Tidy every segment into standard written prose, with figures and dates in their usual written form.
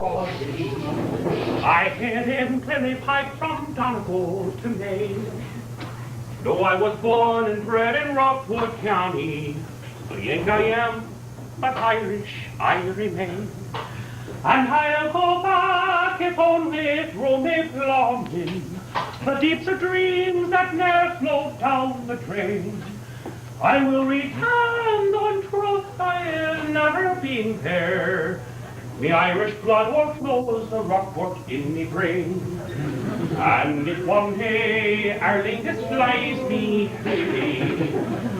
I hear him clearly pipe from Donegal to Maine. Though I was born and bred in Rockwood County, a Yank I am, but Irish I remain. And I'll go back if only through me plumbing the deeps of dreams that ne'er flowed down the drain. I will return on truth I've never been there. Me Irish blood o'erflows the rockwork in me brain. And if one day our Lingus flies me freely,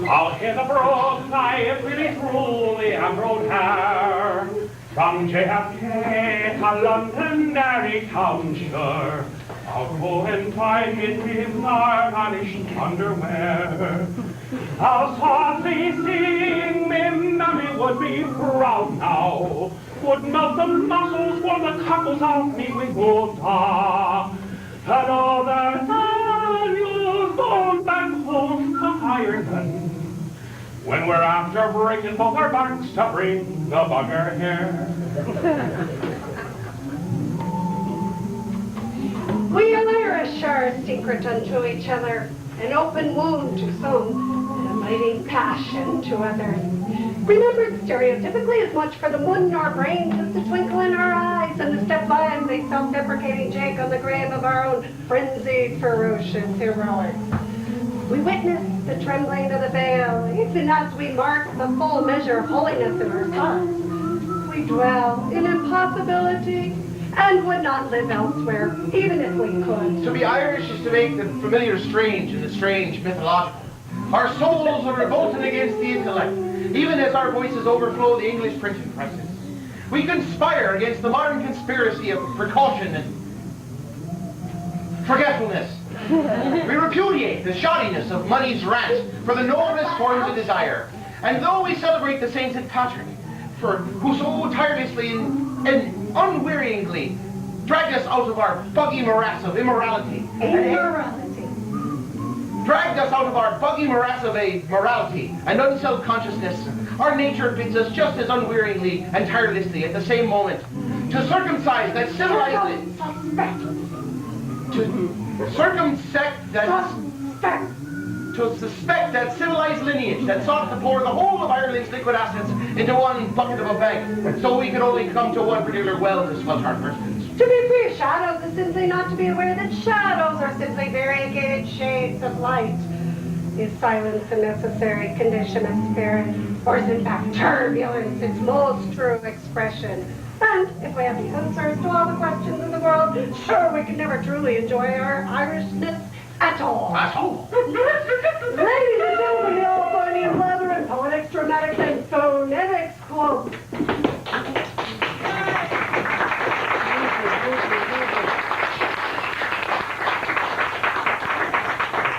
I'll hit a broad fly really through the emerald hair. From JFK to Londonderry townshire, I'll go and find me in our vanished underwear. I'll softly sing, me mammy would be proud now, would melt the muscles for the cockles off me with water. And all the time you've gone back home to Ireland, when we're after breaking both our backs to bring the bugger here. We Irish are a secret unto each other, an open wound to some, and a biting passion to others. Remembered stereotypically as much for the moon in our brains as the twinkle in our eyes and the step-lively, self-deprecating jake on the grave of our own frenzied, ferocious heroics. We witness the trembling of the veil, even as we mark the full measure of holiness in our hearts. We dwell in impossibility and would not live elsewhere, even if we could. To be Irish is to make the familiar strange and the strange mythological. Our souls are revolting against the intellect, even as our voices overflow the English printing presses. We conspire against the modern conspiracy of precaution and forgetfulness. We repudiate the shoddiness of money's rant for the noblest forms of desire. And though we celebrate the Saint Patrick, who so tirelessly and unwearyingly dragged us out of our buggy morass of immorality. Dragged us out of our buggy morass of morality and unself-consciousness, our nature bids us just as unwearyingly and tirelessly at the same moment to circumcise that civilized... To suspect that civilized lineage that sought to pour the whole of Ireland's liquid assets into one bucket of a bag, so we could only come to one particular well to swelter our persons. To be free of shadows is simply not to be aware that shadows are simply variegated shades of light. Is silence a necessary condition of spirit, or is in fact turbulence its most true expression? And if we have the answers to all the questions in the world, sure, we can never truly enjoy our Irishness at all. At all. Ladies and gentlemen, the All-Barney Leather and Poetics, Dramatics, and Phonetics Club.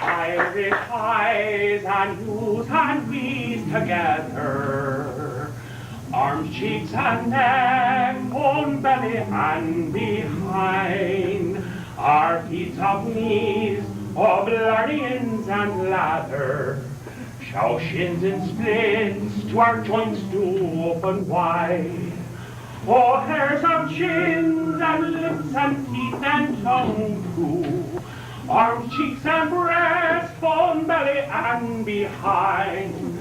Irish eyes and yous and we's together, arms, cheeks, and neck, bone, belly, and behind, our feet of knees, of larnians and lather, shall shins and splits to our joints do open wide. Oh, hairs of chins and lips and teeth and tongue too, arms, cheeks, and breast, bone, belly, and behind,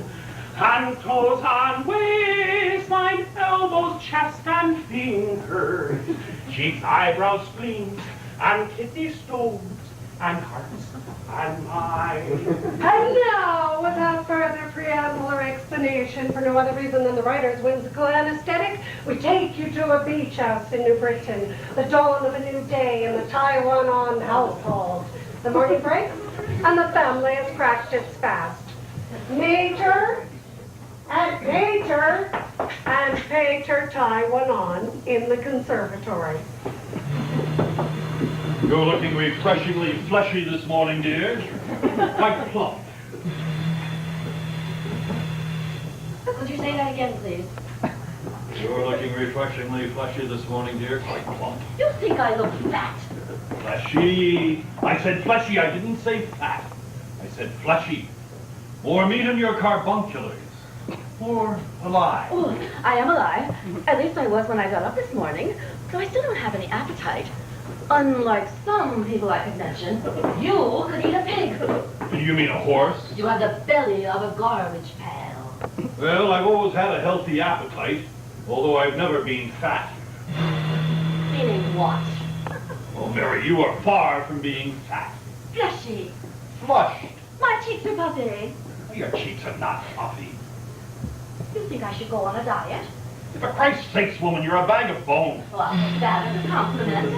and toes and waistline, elbows, chest, and fingers, cheeks, eyebrows, spleens, and kidney stones, and hearts, and minds. And now, without further preamble or explanation, for no other reason than the writer's whimsical anesthetic, we take you to a beach house in New Britain, the dawn of a new day in the Taiwan-on household. The morning breaks, and the family has cracked its fast. Major and Pater Taiwan-on in the conservatory. You're looking refreshingly fleshy this morning, dear. Quite plump. Would you say that again, please? You're looking refreshingly fleshy this morning, dear. Quite plump. You think I look fat? Fleshy. I said fleshy. I didn't say fat. I said fleshy. More meat in your carbunculars. or alive? Oh, I am alive. At least I was when I got up this morning. Though I still don't have any appetite. Unlike some people I could mention, you could eat a pig. Do you mean a horse? You have the belly of a garbage pail. Well, I've always had a healthy appetite, although I've never been fat. Meaning what? Well, Mary, you are far from being fat. Fleshy. Flushed. My cheeks are puffy. Your cheeks are not puffy. You think I should go on a diet? For Christ's sakes, woman, you're a bag of bones. Well, I'll take that as a compliment.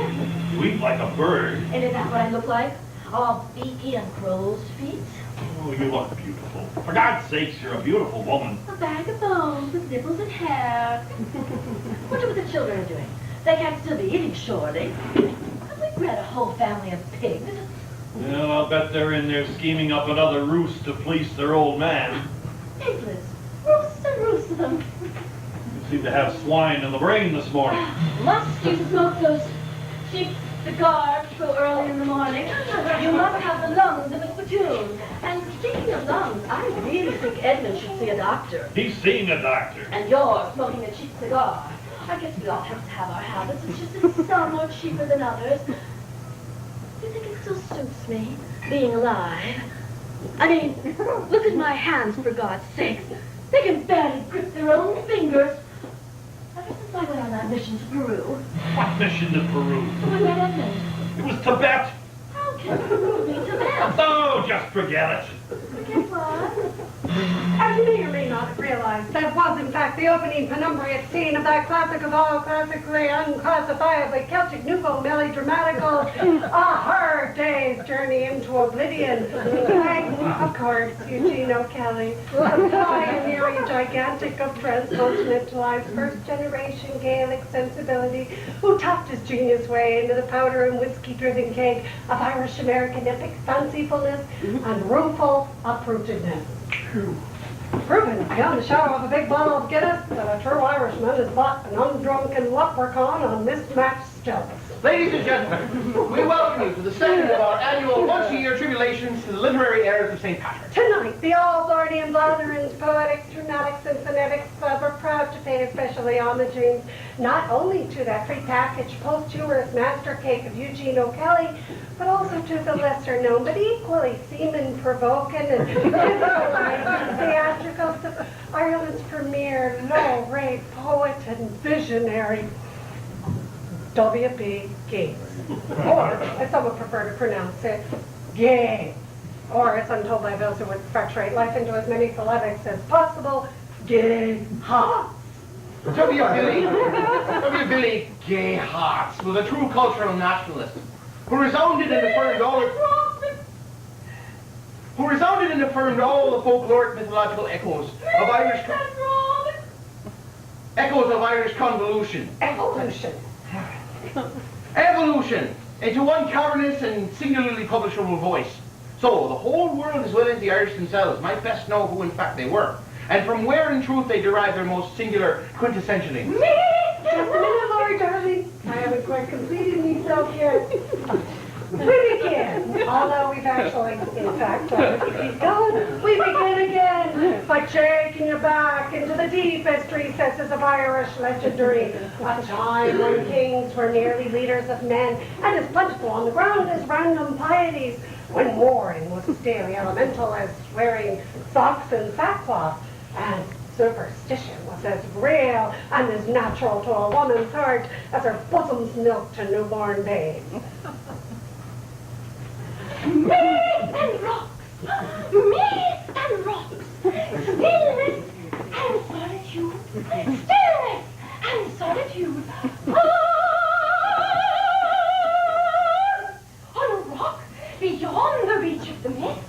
You eat like a bird. Isn't that what I look like? All beaky and crow's feet? Oh, you look beautiful. For God's sakes, you're a beautiful woman. A bag of bones with nipples and hair. Wonder what the children are doing. They can't still be eating, surely. Have we bred a whole family of pigs? Well, I'll bet they're in there scheming up another roost to fleece their old man. Piglets. Roosts and roosts of them. You seem to have swine in the brain this morning. Must you smoke those cheap cigars so early in the morning? You must have the lungs of a spittoon. And speaking of lungs, I really think Edmund should see a doctor. He's seeing a doctor. And you're smoking a cheap cigar. I guess we all have to have our habits. It's just that some are cheaper than others. Do you think it still suits me, being alive? I mean, look at my hands, for God's sake. They can barely grip their own fingers. Ever since I went on that mission to Peru. What mission to Peru? The one met Edmund. It was Tibet. How can Peru be Tibet? Oh, just forget it. Forget what? As you may or may not have realized, that was in fact the opening penumbrate scene of that classic of all classically unclassifiably Celtic Nouveau melodramatical A Hard Day's Journey into Oblivion. Thanks, of course, Eugene O'Kelly, a pioneering gigantic of transcontinentalized first-generation Gaelic sensibility, who tapped his genius way into the powder and whiskey-driven cake of Irish-American epic fancifulness and rueful uprootedness. Proven beyond the shadow of a big bottle of Guinness that a true Irishman is but an undrunken leprechaun on mismatched stilts. Ladies and gentlemen, we welcome you to the second of our annual once-a-year tribulations to the literary heirs of St. Patrick. Tonight, the all-Lordian Blatherins, poetics, dramatics, and phonetics club are proud to pay especially homage not only to that pre-packaged posthumous master cake of Eugene O'Kelly, but also to the lesser-known but equally semen-provoking and theatricals of Ireland's premier low-rate poet and visionary, W.B. Yeats. Or, as some would prefer to pronounce it, Yeats. Or, as I'm told by those who would fracturate life into as many phonetics as possible, Yeats. W. Billy Gay Hearts was a true cultural nationalist who resounded and affirmed all the folkloric mythological echoes of Irish convolution. Evolution into one cavernous and singularly publishable voice. So the whole world as well as the Irish themselves might best know who in fact they were, and from where in truth they derive their most singular quintessentially. Just a minute, Lord, darling. I haven't quite completed myself yet. We begin, although we've actually, in fact, begun. We begin again by taking you back into the deepest recesses of Irish legendary, a time when kings were merely leaders of men and as plentiful on the ground as random pieties, when warring was as daily elemental as wearing socks and sackcloth, and superstition was as real and as natural to a woman's heart as her bosom's milk to newborn babes. Myths and rocks! Myths and rocks! Stillness and solitude! Stillness and solitude! On a rock beyond the reach of the mist,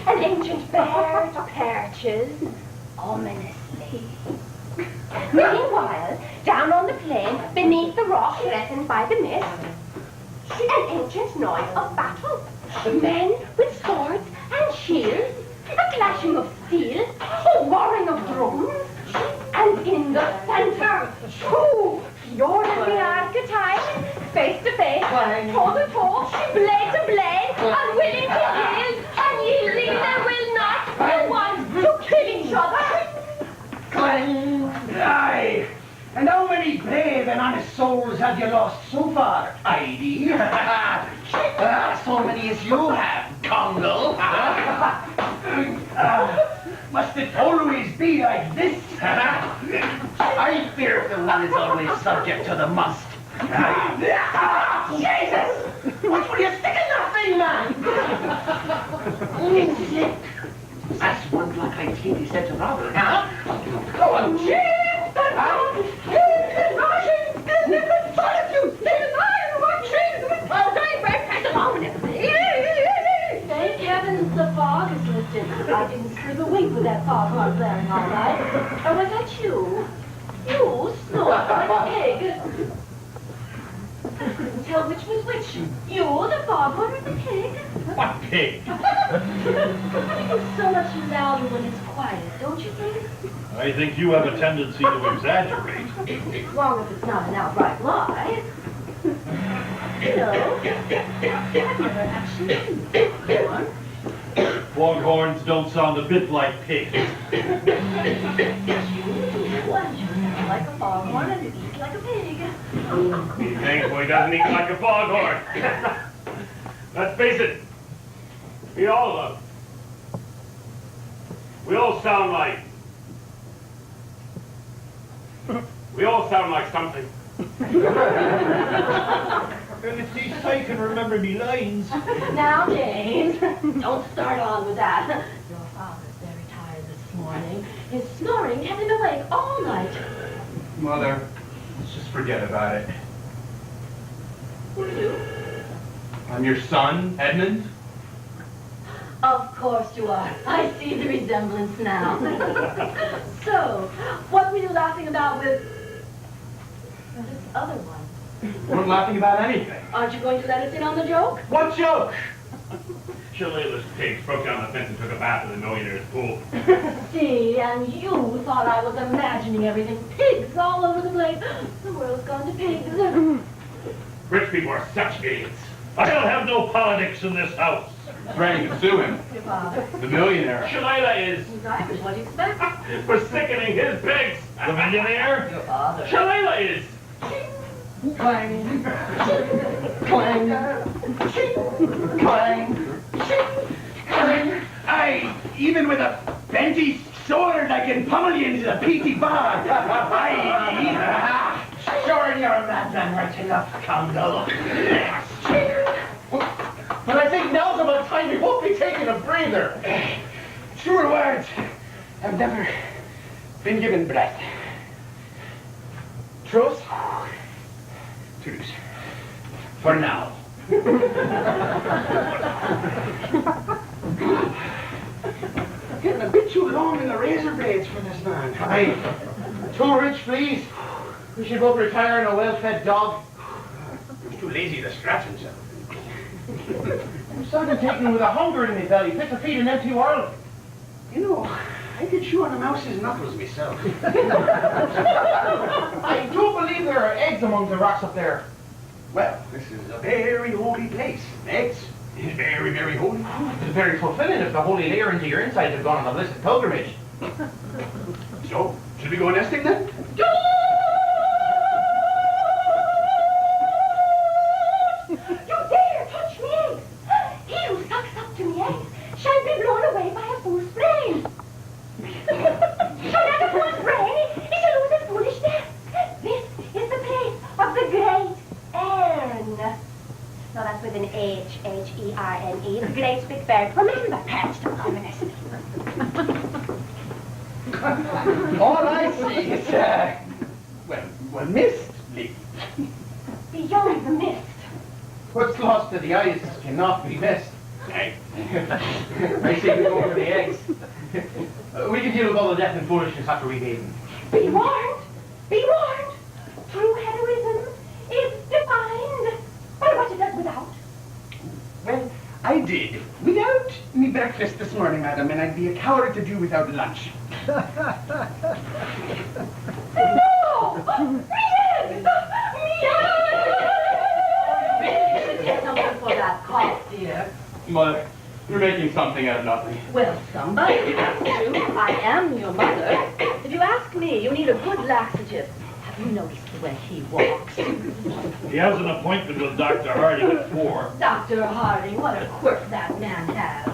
an ancient bird perches ominously. Meanwhile, down on the plain, beneath the rock, threatened by the mist, an ancient noise of battle. Men with swords and shields, a clashing of steel, a warring of drums, and in the center, two furiously archetypes, face to face, toe to toe, blade to blade, unwilling to yield, unyielding they will not, who want to kill each other. And how many brave and honest souls have you lost so far, Heidi? So many as you have, Congo. Must it always be like this? I fear the one is always subject to the must. Jesus! What will you stick in that thing, man? It's slick. That's one black eyed he said to Robert, huh? Go on, Thank heavens the fog is lifted. I didn't screw the wink with that foghorn blaring all night. Or was that you? You snort like a pig. I couldn't tell which was which. You, the foghorn, or the pig? What pig? Everything's so much louder when it's quiet, don't you think? I think you have a tendency to exaggerate. As long as it's not an outright lie. You know, I've never actually seen one. Foghorns don't sound a bit like pigs. You do, and you sound like a foghorn and you eat like a pig. He thankfully doesn't eat like a foghorn. Let's face it. We all sound like... We all sound like something. Well, at least I can remember me lines. Now, James, don't start on with that. Your father's very tired this morning. His snoring kept him awake all night. Mother, let's just forget about it. Who are you? I'm your son, Edmund. Of course you are. I see the resemblance now. So, what were you laughing about with this other one? We're laughing about anything. Aren't you going to let us in on the joke? What joke? Shillelagh's pigs broke down the fence and took a bath in the millionaire's pool. See, and you thought I was imagining everything. Pigs all over the place. The world's gone to pigs. Rich people are such idiots. I don't have no politics in this house. Threatening to sue him. Your father. The millionaire. Shillelagh is He's Irish, what do you expect? for sickening his pigs. The millionaire? Your father. Shillelagh is. Clang. Clang. Clang. Clang. Aye, even with a benty sword I can pummel you into the peaty bar. Aye. Sure, you're a madman right enough, Congo. But I think now's about time we won't be taking a breather. Truer words have never been given breath. Truth? Truth. For now. Getting a bit too long in the razor blades for this man. Aye. Too rich, please. We should both retire on a well-fed dog. He's too lazy to scratch himself. I'm starting to take me with a hunger in my belly, fit to feed an empty world. You know, I could chew on a mouse's knuckles myself. I do believe there are eggs among the rocks up there. Well, this is a very holy place. Eggs is very, very holy. It's very fulfilling if the holy layer into your insides have gone on a blessed pilgrimage. So, should we go nesting then? You dare touch me eggs! He who sucks up to me eggs shall be blown away by a fool's brain. Shall have a fool's brain, he shall lose his foolishness. This is the place of the great Erne. No, that's with an H, H-E-R-N-E, the great big bird. Remember, perched communist. All I see is, well, mist, Lee. Beyond the mist. What's lost to the eyes cannot be missed. Hey. I say we go for the eggs. We can deal with all the death and foolishness after we've eaten. Be warned! Be warned! True heroism is defined by what it does without. Well, I did. Without me breakfast this morning, madam, and I'd be a coward to do without lunch. No! Me eggs! Me eggs! Get something for that cough, dear. Mother, you're making something out of nothing. Well, somebody has to. I am your mother. If you ask me, you need a good laxative. Notice the way he walks. He has an appointment with Dr. Harding at 4. Dr. Harding, what a quirk that man has.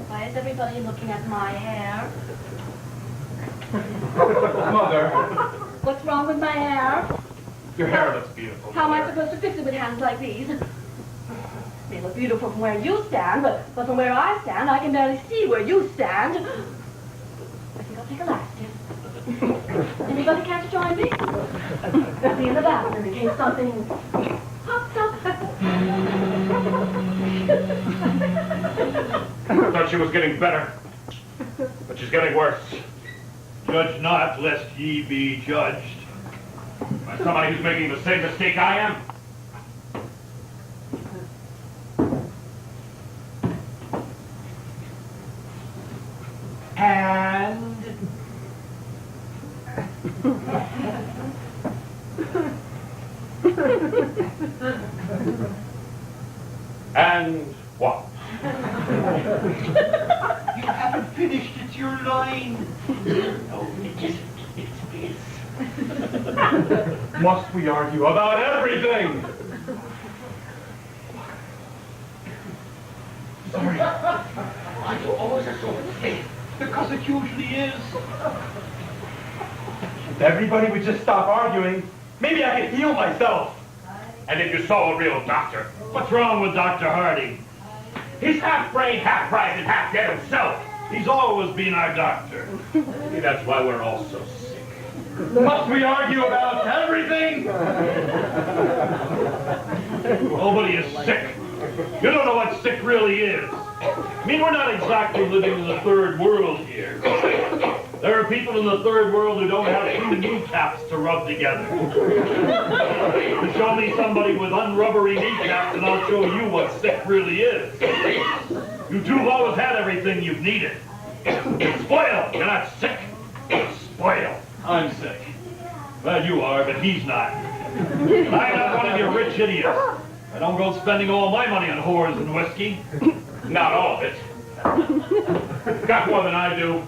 Why is everybody looking at my hair? Mother, What's wrong with my hair? Your hair looks beautiful. How am I supposed to fix it with hands like these? They look beautiful from where you stand, but from where I stand, I can barely see where you stand. I think I'll take a last dip. Anybody care to join me? I'll be in the bathroom in case something pops up. I thought she was getting better, but she's getting worse. Judge not, lest ye be judged. By somebody who's making the same mistake I am. and And what? you haven't finished. It's your line. No, it isn't. It's his. Must we argue about everything? Sorry. I always assume because it usually is. If everybody would just stop arguing, maybe I could heal myself. And if you saw a real doctor, What's wrong with Dr. Harding? he's half brain, half right, and half dead himself. He's always been our doctor. Maybe that's why we're all so sick. Must we argue about everything? Nobody is sick. You don't know what sick really is. I mean, we're not exactly living in the third world here. There are people in the third world who don't have 2 kneecaps to rub together. Show me somebody with unrubbery kneecaps and I'll show you what sick really is. You two have always had everything you've needed. Spoiled. You're not sick. Spoiled. I'm sick. Well, you are, but he's not. I'm not one of your rich idiots. I don't go spending all my money on whores and whiskey. Not all of it. Got more than I do.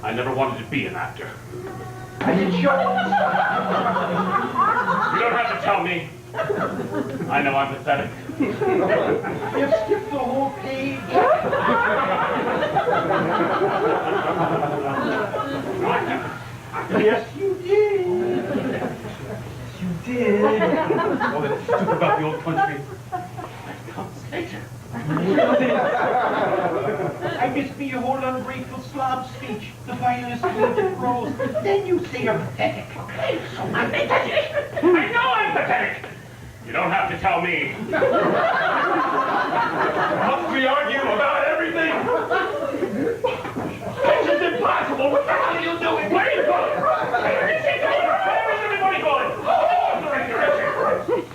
I never wanted to be an actor. And it shows. You don't have to tell me. I know I'm pathetic. You've skipped the whole page. Yes, you did. You did. All that stupid about the old country. That comes later. I missed me your whole ungrateful slob speech, the violinist with the prose. Then you say you're pathetic. Okay, so I'm pathetic. I know I'm pathetic. You don't have to tell me. Must we argue about everything? This is impossible. What the hell are you doing? Where are you going? Where is everybody going?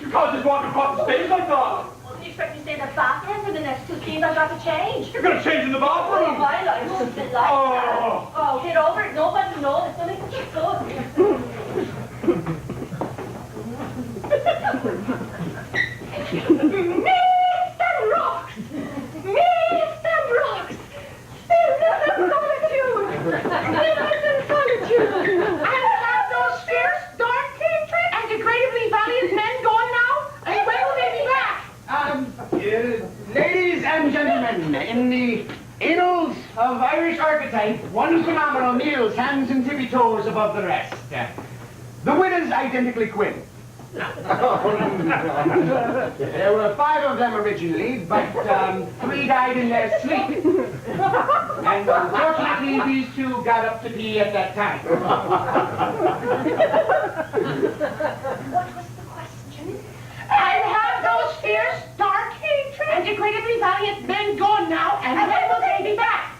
You can't just walk across the stage like that. What do you expect me to stay in the bathroom for the next 2 scenes? I've got to change. You're going to change in the Oh, bathroom. my life has been like that. Oh, get over it. Nobody knows. It's only such a good. Mr. Rocks! Mr. Rocks! Stillness and solitude! Stillness and solitude! And have those fierce, dark, hatred, and degradably valiant men gone now? And when will they be back? Ladies and gentlemen, in the annals of Irish archetype, one phenomenal kneels hands and tippy toes above the rest. The winners identically Quinn. There were 5 of them originally, but 3 died in their sleep. And unfortunately, these 2 got up to pee at that time. What was the question? And have those fierce, dark, hatred, and degradably valiant men gone now? And when will they be back?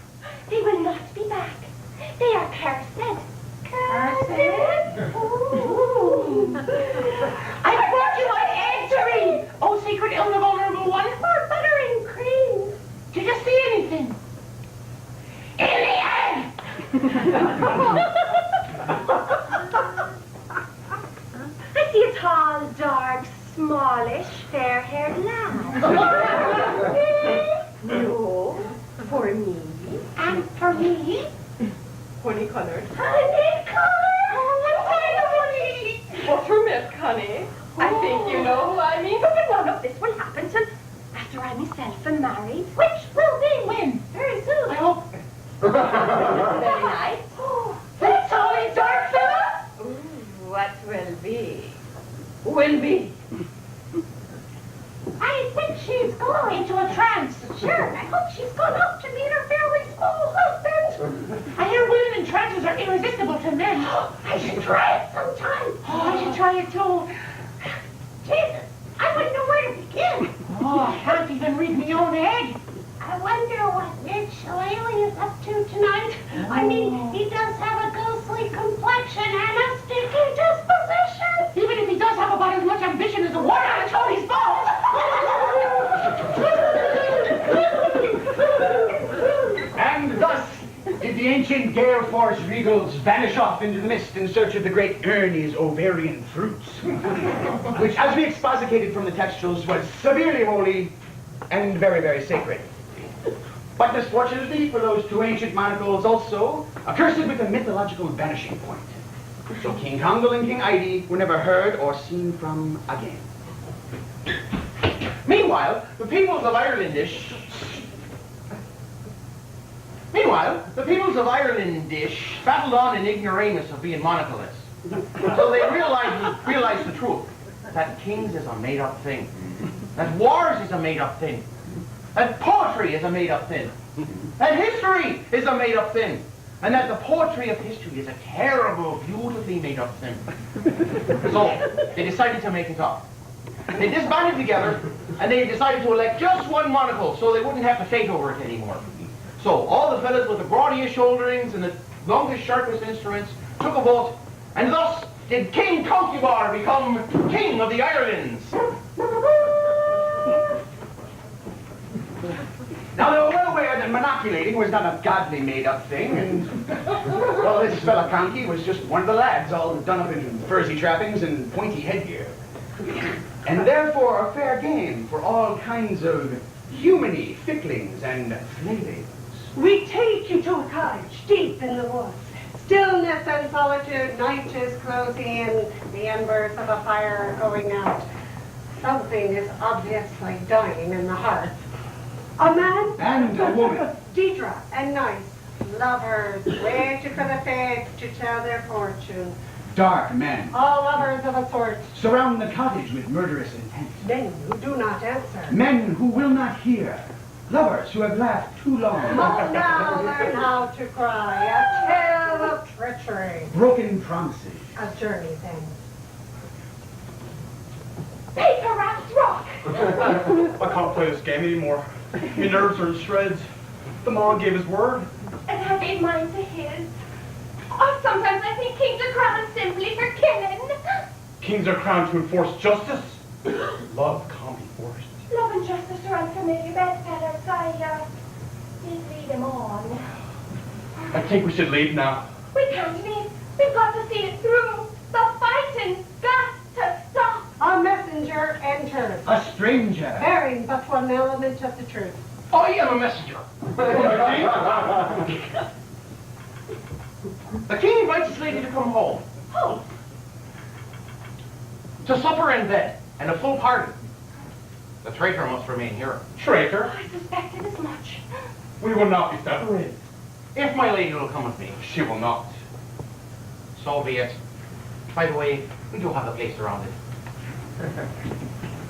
They will not be back. They are cursed. Cursed? I brought you an answering, oh secret, invulnerable one, for butter and cream. Did you see anything? Alien! I see a tall, dark, smallish, fair-haired lad. No, for me. And for me? Honey-colored. Honey-colored! honey. I think you know who I mean. But none of this will happen till after I myself am married. Which will be when? Very soon. I hope. Very nice. It's always dark, Philip. What will be? Will be. I think she's going into a trance. Sure, I hope she's gone up to meet her very small husband. I hear women in trances are irresistible to men. I should try it sometime. I should try it too. Jesus, I wouldn't know where to begin. Oh, I can't even read my own egg. I wonder what Ned Shillelagh is up to tonight. I mean, he does have a ghostly complexion and a sticky disposition. Even if he does have about as much ambition as a warrior on Tony's balls. And thus did the ancient gale force regals vanish off into the mist in search of the great Ernie's ovarian fruits, which, as we exposicated from the textuals, was severely holy and very, very sacred. But misfortunately for those two ancient monocles also, accursed with a mythological vanishing point. So King Congal and King Eide were never heard or seen from again. Meanwhile, the peoples of Irelandish battled on in ignoramus of being monoclous. So they realized the truth, that kings is a made-up thing, that wars is a made-up thing, that poetry is a made-up thing, that history is a made-up thing, and that the poetry of history is a terrible, beautifully made-up thing. So they decided to make it up. They disbanded together, and they decided to elect just one monocle so they wouldn't have to fight over it anymore. So all the fellas with the broadiest shoulderings and the longest, sharpest instruments took a vote, and thus did King Concubar become King of the Irelands. Now, they were well aware that monoculating was not a godly made-up thing, and, well, this fella Conky was just one of the lads, all done up in furzy trappings and pointy headgear. And therefore a fair game for all kinds of humany ficklings and flailings. We take you to a cottage deep in the woods. Stillness and solitude, night is closing in, the embers of a fire are going out. Something is obviously dying in the hearth. A man And a woman. Deidre and Nice, lovers, waiting for the fates to tell their fortune. Dark men All lovers of a sort, surround the cottage with murderous intent. men who do not answer. Men who will not hear. Lovers who have laughed too long. Must now learn how to cry, a tale of treachery, Broken promises. a journey's end. Take a rat's rock. I can't play this game anymore. My nerves are in shreds. The man gave his word. And I gave mine to his. Oh, sometimes I think kings are crowned simply for killing. Kings are crowned to enforce justice. Love can't be forced. Love and justice are unfamiliar bedfellows. I did lead him on. I think we should leave now. We can't leave. We've got to see it through. The fighting's got to stop. A messenger enters, A stranger. bearing but one element of the truth. I am a messenger. The king invites his lady to come home. Home. To supper and bed, and a full pardon. The traitor must remain here. Traitor, I suspected as much. we will not be separated. If my lady will come with me, She will not. so be it. By the way, we do have the place surrounded.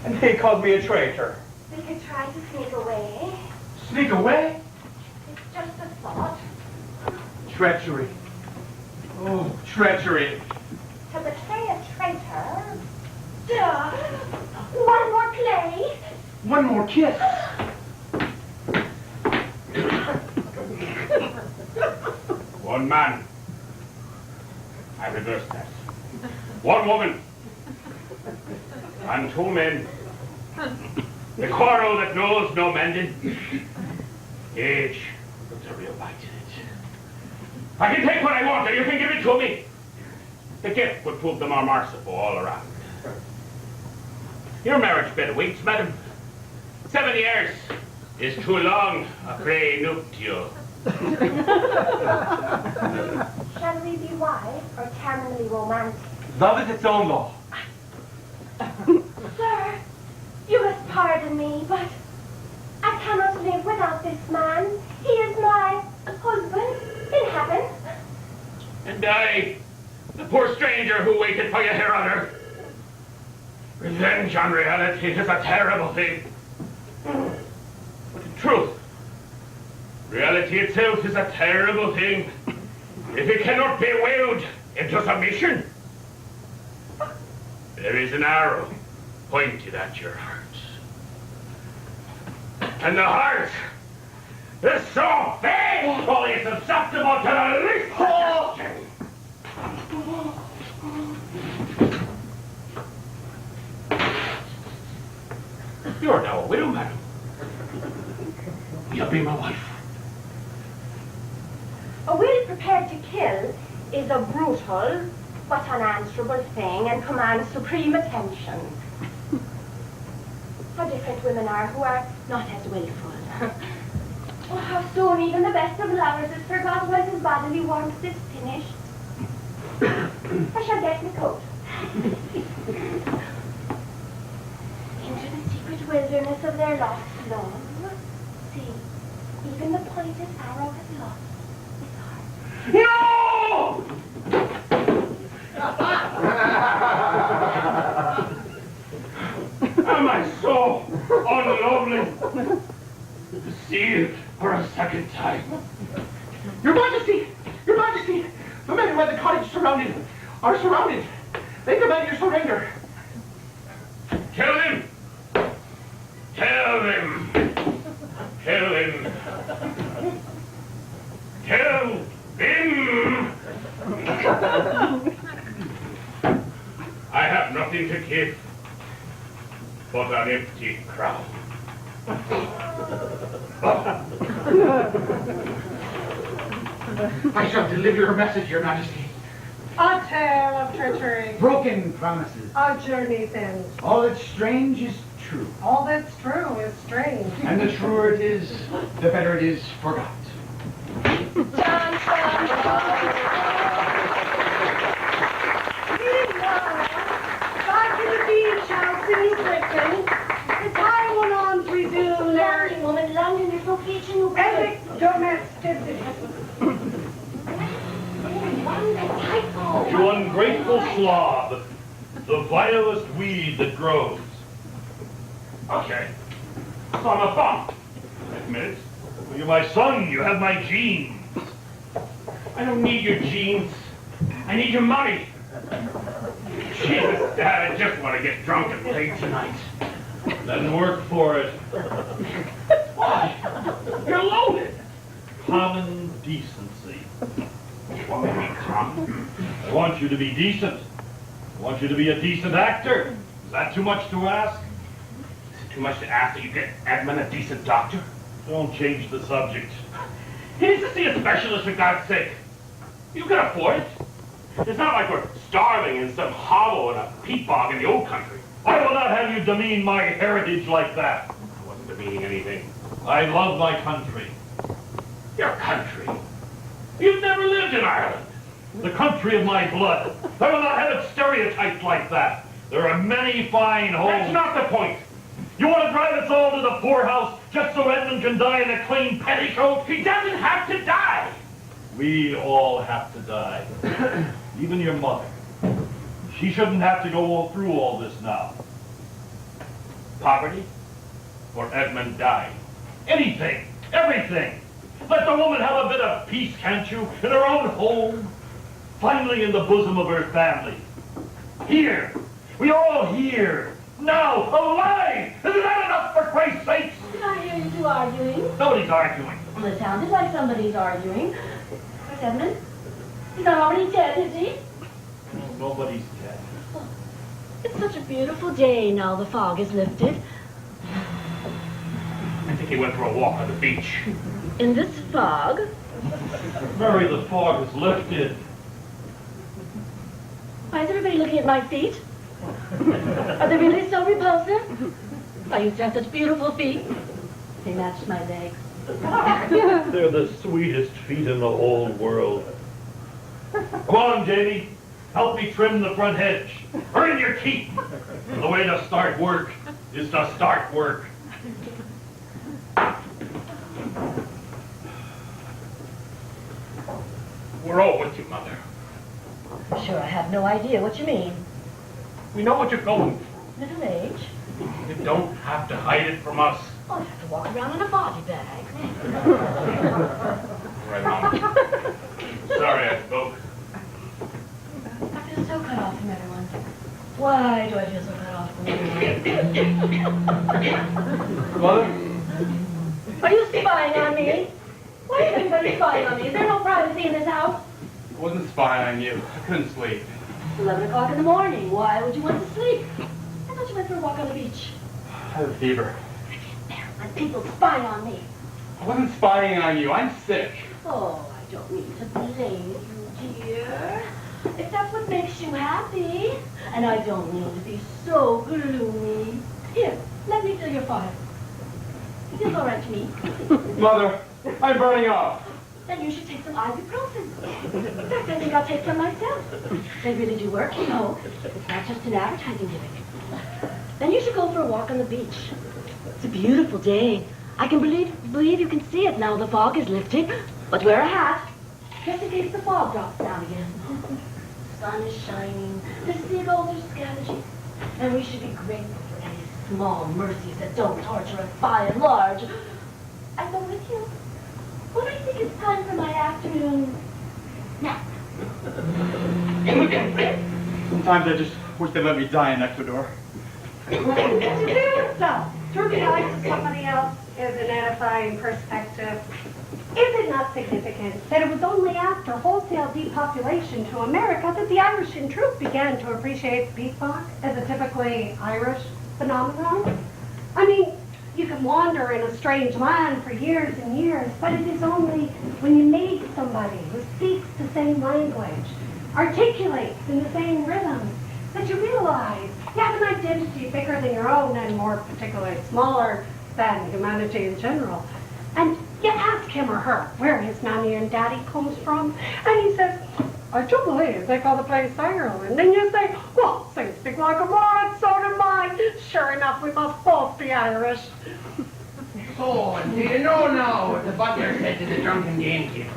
And he called me a traitor. We could try to sneak away. Sneak away? It's just a thought. Treachery. Oh, treachery. To betray a traitor. Duh. One more play. One more kiss. One man. I reverse that. One woman. And two men. The quarrel that knows no mending. Age puts a real bite in it. I can take what I want, and you can give it to me. The gift would prove the more merciful all around. Your marriage bed awaits, madam. 7 years is too long a prenuptial. Shall we be wise or terminally romantic? Love is its own law. pardon me, but I cannot live without this man. He is my husband in heaven. And I, the poor stranger who waited for you here on earth. Revenge on reality is a terrible thing. But in truth, reality itself is a terrible thing. If it cannot be willed into submission, there is an arrow pointed at your heart. And the heart is so faithfully susceptible to the least suggestion. You are now a widow, madam. You'll be my wife. A will prepared to kill is a brutal but unanswerable thing and commands supreme attention. How different women are who are not as willful. Oh, how soon even the best of lovers is forgot when his bodily warmth is finished. I shall get my coat. Into the secret wilderness of their lost love. See, even the pointed arrow has lost its heart. No! Am I so unlovely? Deceived for a second time. Your Majesty! Your Majesty! The men who had the cottage surrounded are surrounded. They demand your surrender. Kill him! Kill him! Kill him! Kill him! I have nothing to give but an empty crown. I shall deliver your message, Your Majesty. A tale of treachery. Broken promises. A journey's end. All that's strange is true. All that's true is strange. And the truer it is, the better it is forgot. Meanwhile, back to the beach house in Clifton, the Taiwanons resume their London, woman, London, there's no beach in New epic domesticity. You ungrateful slob, the vilest weed that grows. Okay. So I'm a bum. Admit it. Well, you're my son, you have my genes. I don't need your genes. I need your money. Jesus, Dad, I just want to get drunk and play tonight. Then work for it. Why? You're loaded. Common decency. What made me come? I want you to be decent. I want you to be a decent actor. Is that too much to ask? Is it too much to ask that you get Edmund a decent doctor? Don't change the subject. He needs to see a specialist, for God's sake. You can afford it. It's not like we're starving in some hollow in a peat bog in the old country. I will not have you demean my heritage like that. I wasn't demeaning anything. I love my country. Your country? You've never lived in Ireland. The country of my blood. I will not have it stereotyped like that. There are many fine homes. That's not the point. You want to drive us all to the poorhouse just so Edmund can die in a clean petticoat? He doesn't have to die. We all have to die. Even your mother. She shouldn't have to go through all this now. Poverty? Or Edmund dying? Anything. Everything. Let the woman have a bit of peace, can't you? In her own home. Finally in the bosom of her family. Here. We are all here. Now. Alive. Isn't that enough for Christ's sake? Did I hear you two arguing? Nobody's arguing. Well, it sounded like somebody's arguing. Where's Edmund? He's not already dead, is he? Nobody's dead. It's such a beautiful day now the fog is lifted. I think he went for a walk on the beach. In this fog? Mary, the fog is lifted. Why is everybody looking at my feet? Are they really so repulsive? I used to have such beautiful feet. They matched my legs. They're the sweetest feet in the whole world. Come on, Jamie. Help me trim the front hedge. Earn your keep. The way to start work is to start work. We're all with you, Mother. Sure, I have no idea what you mean. We know what you're going through. Middle age? You don't have to hide it from us. Oh, you have to walk around in a body bag. Right, Mom. Sorry I spoke. I feel so cut off from everyone. Why do I feel so cut off from everyone? Mother? Are you spying on me? Why is everybody spying on me? Is there no privacy in this house? I wasn't spying on you. I couldn't sleep. It's 11 o'clock in the morning. Why would you want to sleep? I thought you went for a walk on the beach. I have a fever. I can't bear when people spy on me. I wasn't spying on you. I'm sick. Oh, I don't mean to blame you, dear. If that's what makes you happy. And I don't mean to be so gloomy. Here, let me fill your fire. It feels all right to me. Mother, I'm burning up. Then you should take some ibuprofen. In fact, I think I'll take some myself. They really do work, you know. It's not just an advertising gimmick. Then you should go for a walk on the beach. It's a beautiful day. I can believe you can see it now the fog is lifting. But wear a hat, just in case the fog drops down again. The sun is shining, the seagulls are scavenging, and we should be grateful for any small mercies that don't torture us by and large. I go with you. When I think it's time for my afternoon nap. Sometimes I just wish they'd let me die in Ecuador. To do with stuff. To reply to somebody else is an edifying perspective. Is it not significant that it was only after wholesale depopulation to America that the Irish in truth began to appreciate the peacock as a typically Irish phenomenon? I mean, you can wander in a strange land for years and years, but it is only when you meet somebody who speaks the same language, articulates in the same rhythm, that you realize you have an identity bigger than your own and more particularly smaller than humanity in general. And you ask him or her where his nanny and daddy comes from, and he says, I do believe they call the place Ireland. And you say, well, they speak like a Mormon, so do mine. Sure enough, we must both be Irish. Oh, and do you know now what the butler said to the drunken gamekeeper?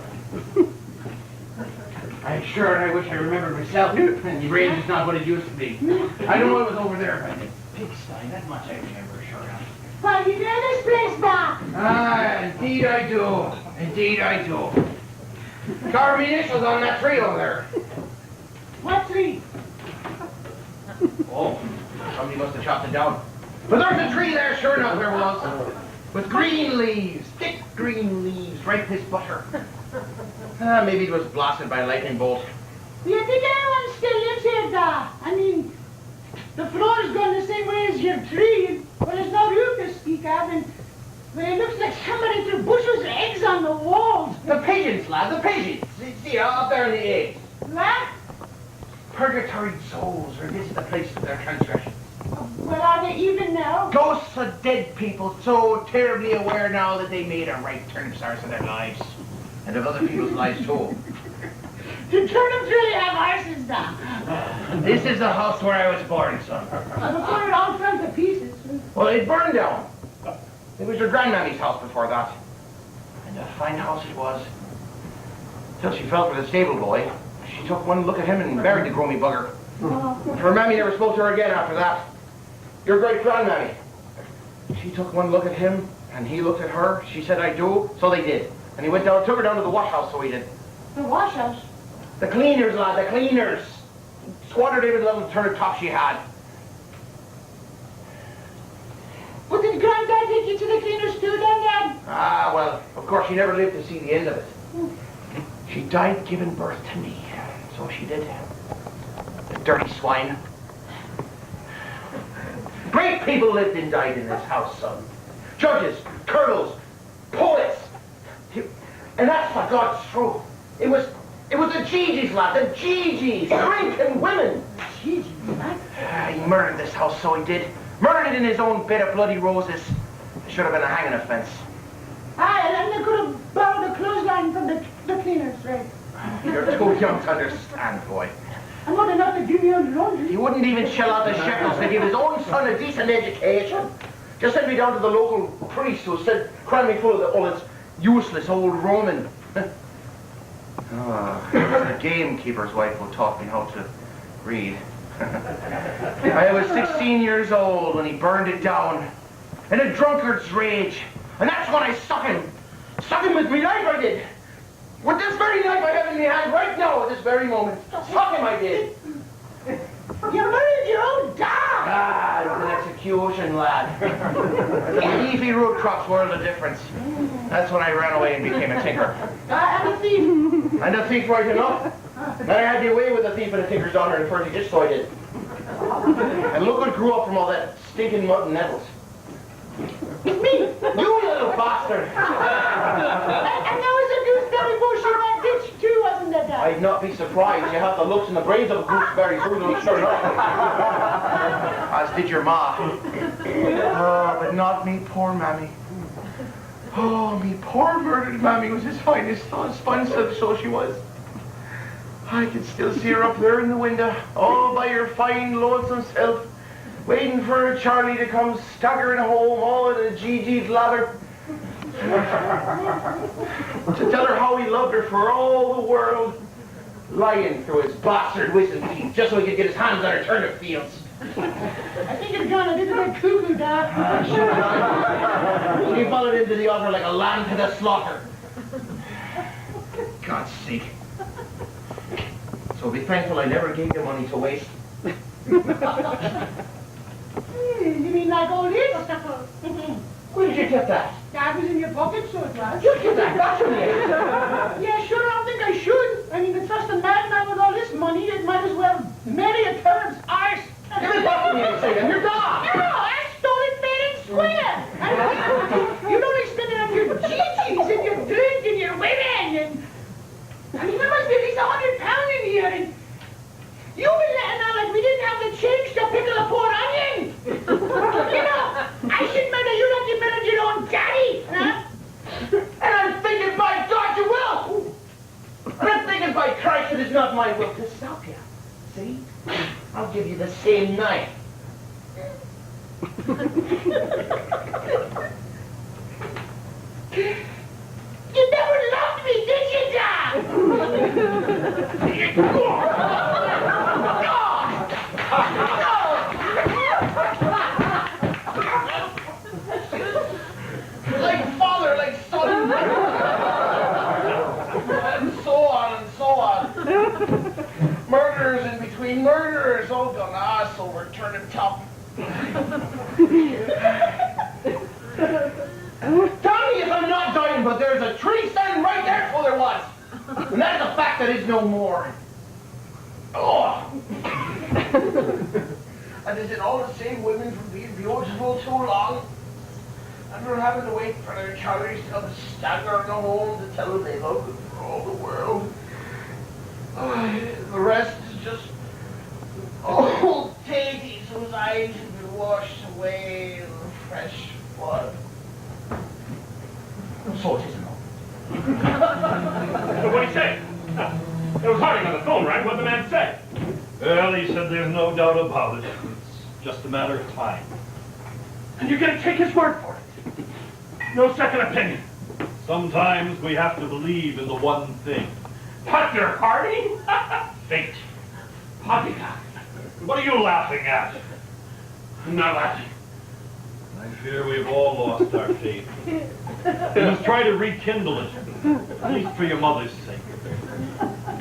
I'm sure I wish I remembered myself, and your brain is not what it used to be. I know it was over there by the pigsty, that much I remember, sure enough. Well, you know this place back. Ah, indeed I do. Indeed I do. Carve me initials on that tree over there. What tree? Oh, somebody must have chopped it down. But there's a tree there, sure enough there was. With green leaves, thick green leaves, ripe as butter. Ah, maybe it was blasted by a lightning bolt. Do you think anyone still lives here, Da? I mean, the floor is going the same way as your tree. Well, there's no roof to speak of, and well, it looks like somebody threw bushels of eggs on the walls. The pigeons, lad, the pigeons. See, up there in the eggs. What? Purgatory souls revisit the place of their transgressions. Well, are they even now? Ghosts of dead people so terribly aware now that they made a right turnipsires of their lives. And of other people's lives too. Do turnips really have arses, Da? This is the house where I was born, son. Before it all fell to pieces. Well, it burned down. It was your grandmammy's house before that. And a fine house it was. Till she fell for the stable boy. She took one look at him and married the groomy bugger. Her mammy never spoke to her again after that. Your great-grandmammy. She took one look at him, and he looked at her. She said, I do, so they did. And he went down, took her down to the wash house, so he did. The wash house? The cleaners, lad, the cleaners. Squandered every little turnip top she had. Well, did Granddad take you to the cleaners too, then, Dad? Ah, well, of course, she never lived to see the end of it. She died giving birth to me. So she did. The dirty swine. Great people lived and died in this house, son. Judges, colonels, poets. And that's for God's truth. It was the Gigi's, lad, the Gigi's, drinking women. Gigi, what? He murdered this house, so he did. Murdered it in his own bed of bloody roses. It should have been a hanging offense. Ah, and they could have borrowed a clothesline from the cleaners, right? You're too young to understand, boy. And what enough to give me under London? He wouldn't even shell out the shekels to give his own son a decent education. Just sent me down to the local priest who said, cram me full of all this useless old Roman. The gamekeeper's wife who taught me how to read. I was 16 years old when he burned it down in a drunkard's rage. And that's when I stuck him. Stuck him with me knife, I did. With this very knife I have in my hand right now at this very moment. Stuck him, I did. You murdered your own dad! Ah, it was an execution, lad. The leafy root crops were the difference. That's when I ran away and became a tinker. And a thief! And a thief, right enough. Then I had the way with a thief and a tinker's daughter in 30 just so I did. And look what grew up from all that stinking mud and nettles. Me! You little bastard! And there was a gooseberry bush in that ditch too, wasn't there, Dad? I'd not be surprised. You have the looks and the brains of a gooseberry, so you'll sure enough. As did your ma. Oh, but not me poor mammy. Oh, me poor murdered mammy was as fine as spun silk, so she was. I can still see her up there in the window, all by her fine, lonesome self, waiting for Charlie to come staggering home, all in a GG's lather. To tell her how he loved her for all the world, lying through his bastard wisdom teeth, just so he could get his hands on her turnip fields. I think it's gone a little bit cuckoo, Dad. She followed into the altar like a lamb to the slaughter. God's sake. So be thankful I never gave you money to waste. You mean like all this? Where did you get that? That was in your pocket, so it was. You get that back from me. Yeah, sure, I don't think I should. I mean, to trust a madman with all this money, it might as well marry a turnip's arse. Give it back to me, I say, and you're gone. No, I stole it fair and square. And you'd only spend it on your GGs and your drink and your women. I mean, there must be at least £100 in here. And you've been letting out like we didn't have the change to pickle a poor onion. You know, I should murder you like you murdered your own daddy. Huh? And I'm thinking, by God, you will. And I'm thinking, by Christ, it is not my will to stop you. See? I'll give you the same knife. You never loved me, did you, Dad? Like father, like son. And so on and so on. Murderers in between murderers. Oh, gone ass over turnip top. Tell me if I'm not dying, but there's a tree standing right there for there was. And that is a fact that is no more. Oh. And is it all the same women from being beautiful too long? And for having to wait for their Charlies to come staggering home to tell them they love them for all the world? The rest is just old Tatys whose eyes have been washed away in the fresh blood. So it isn't all. So what did he say? It was Harding on the phone, right? What did the man say? Well, he said there's no doubt about it. It's just a matter of time. And you're going to take his word for it? No second opinion? Sometimes we have to believe in the one thing. Dr. Harding? Fate. Poppycock. What are you laughing at? I'm not laughing. I fear we've all lost our faith. We must try to rekindle it, at least for your mother's sake.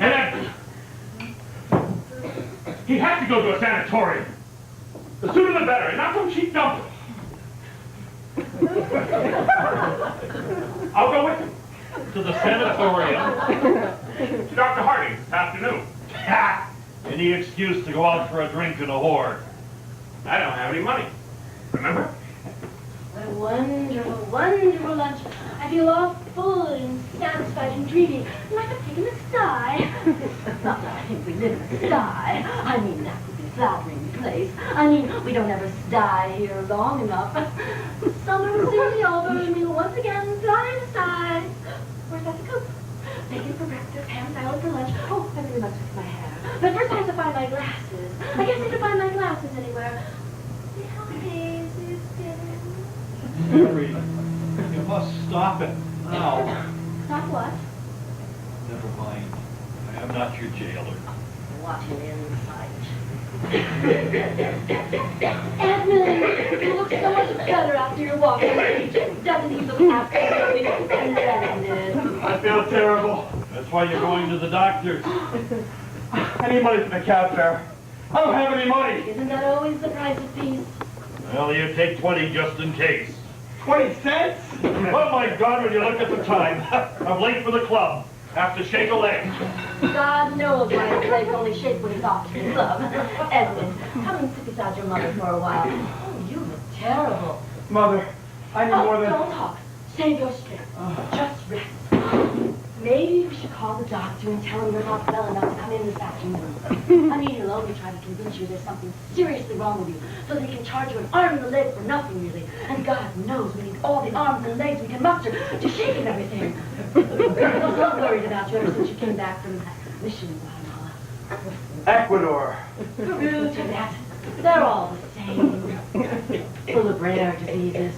And then, he has to go to a sanatorium. The sooner the better, and not some cheap dumper. I'll go with him. To the sanatorium. To Dr. Harding this afternoon. Any excuse to go out for a drink and a whore. I don't have any money. Remember? What a wonderful, wonderful lunch. I feel all full and satisfied and dreamy, like a pig in the sty. Not that I think we live in the sty. I mean, that would be a flattering place. I mean, we don't ever stay here long enough. Summer will soon be over, and we'll once again fly in the sky. Where's that the coop? bacon for breakfast, ham salad for lunch. Oh, I really must fix my hair. But first I have to find my glasses. I can't seem to find my glasses anywhere. See how hazy it's getting. Mary, you must stop it now. Stop what? Never mind. I am not your jailer. What an insight. Edmund, you look so much better after your walk. Doesn't he look absolutely splendid? I feel terrible. That's why you're going to the doctor's. I need money for the cab fare. I don't have any money. Isn't that always the price of peace? Well, you take 20 just in case. 20 cents? Oh my God, when you look at the time. I'm late for the club. Have to shake a leg. God knows why his legs only shake when he's off to the club. Edmund, come and sit beside your mother for a while. Oh, you look terrible. Mother, I need more than... Don't talk. Save your strength. Just rest. Maybe we should call the doctor and tell him you're not well enough to come in this afternoon. I mean, he'll only try to convince you there's something seriously wrong with you, so that he can charge you an arm and a leg for nothing, really. And God knows we need all the arms and legs we can muster to shake and everything. I'm so worried about you ever since you came back from that mission in Guatemala. Ecuador. Peru, Tibet, they're all the same. Full of rare diseases.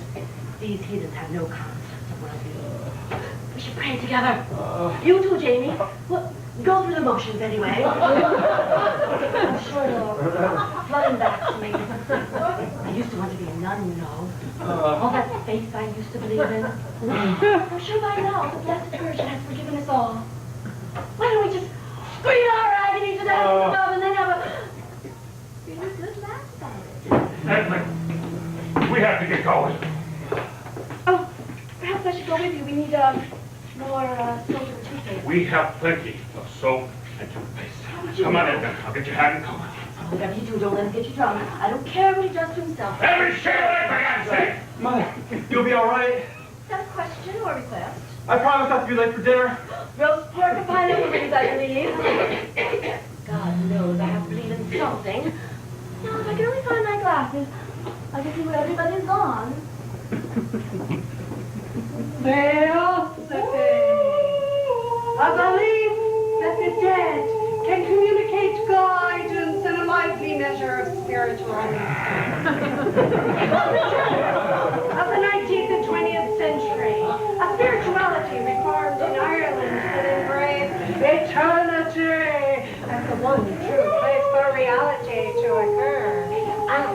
These heathens have no concept of well-being. We should pray together. You too, Jamie. Well, go through the motions anyway. I'm sure it'll flood back to me. I used to want to be a nun, you know. All that faith I used to believe in. I'm sure by now the Blessed Virgin has forgiven us all. Why don't we just scream our agony to death and then have a really good laugh about it? Edmund, we have to get going. Oh, perhaps I should go with you. We need more soap and toothpaste. We have plenty of soap and toothpaste. Come on, Edmund. I'll get your hat and coat. Whatever you do, don't let him get you drunk. I don't care what he does to himself. Every share of my say. Mother, you'll be all right? Is that a question or a request? I promise not to be late for dinner. Roast pork and pineapple rings, I believe. God knows I have to believe in something. Now, if I can only find my glasses, I can see where everybody's gone. VAIL, I believe that the dead can communicate guidance in a lively measure of spirituality. Of the 19th and 20th century, a spirituality reformed in Ireland that embraced eternity as the one true place for reality to occur, and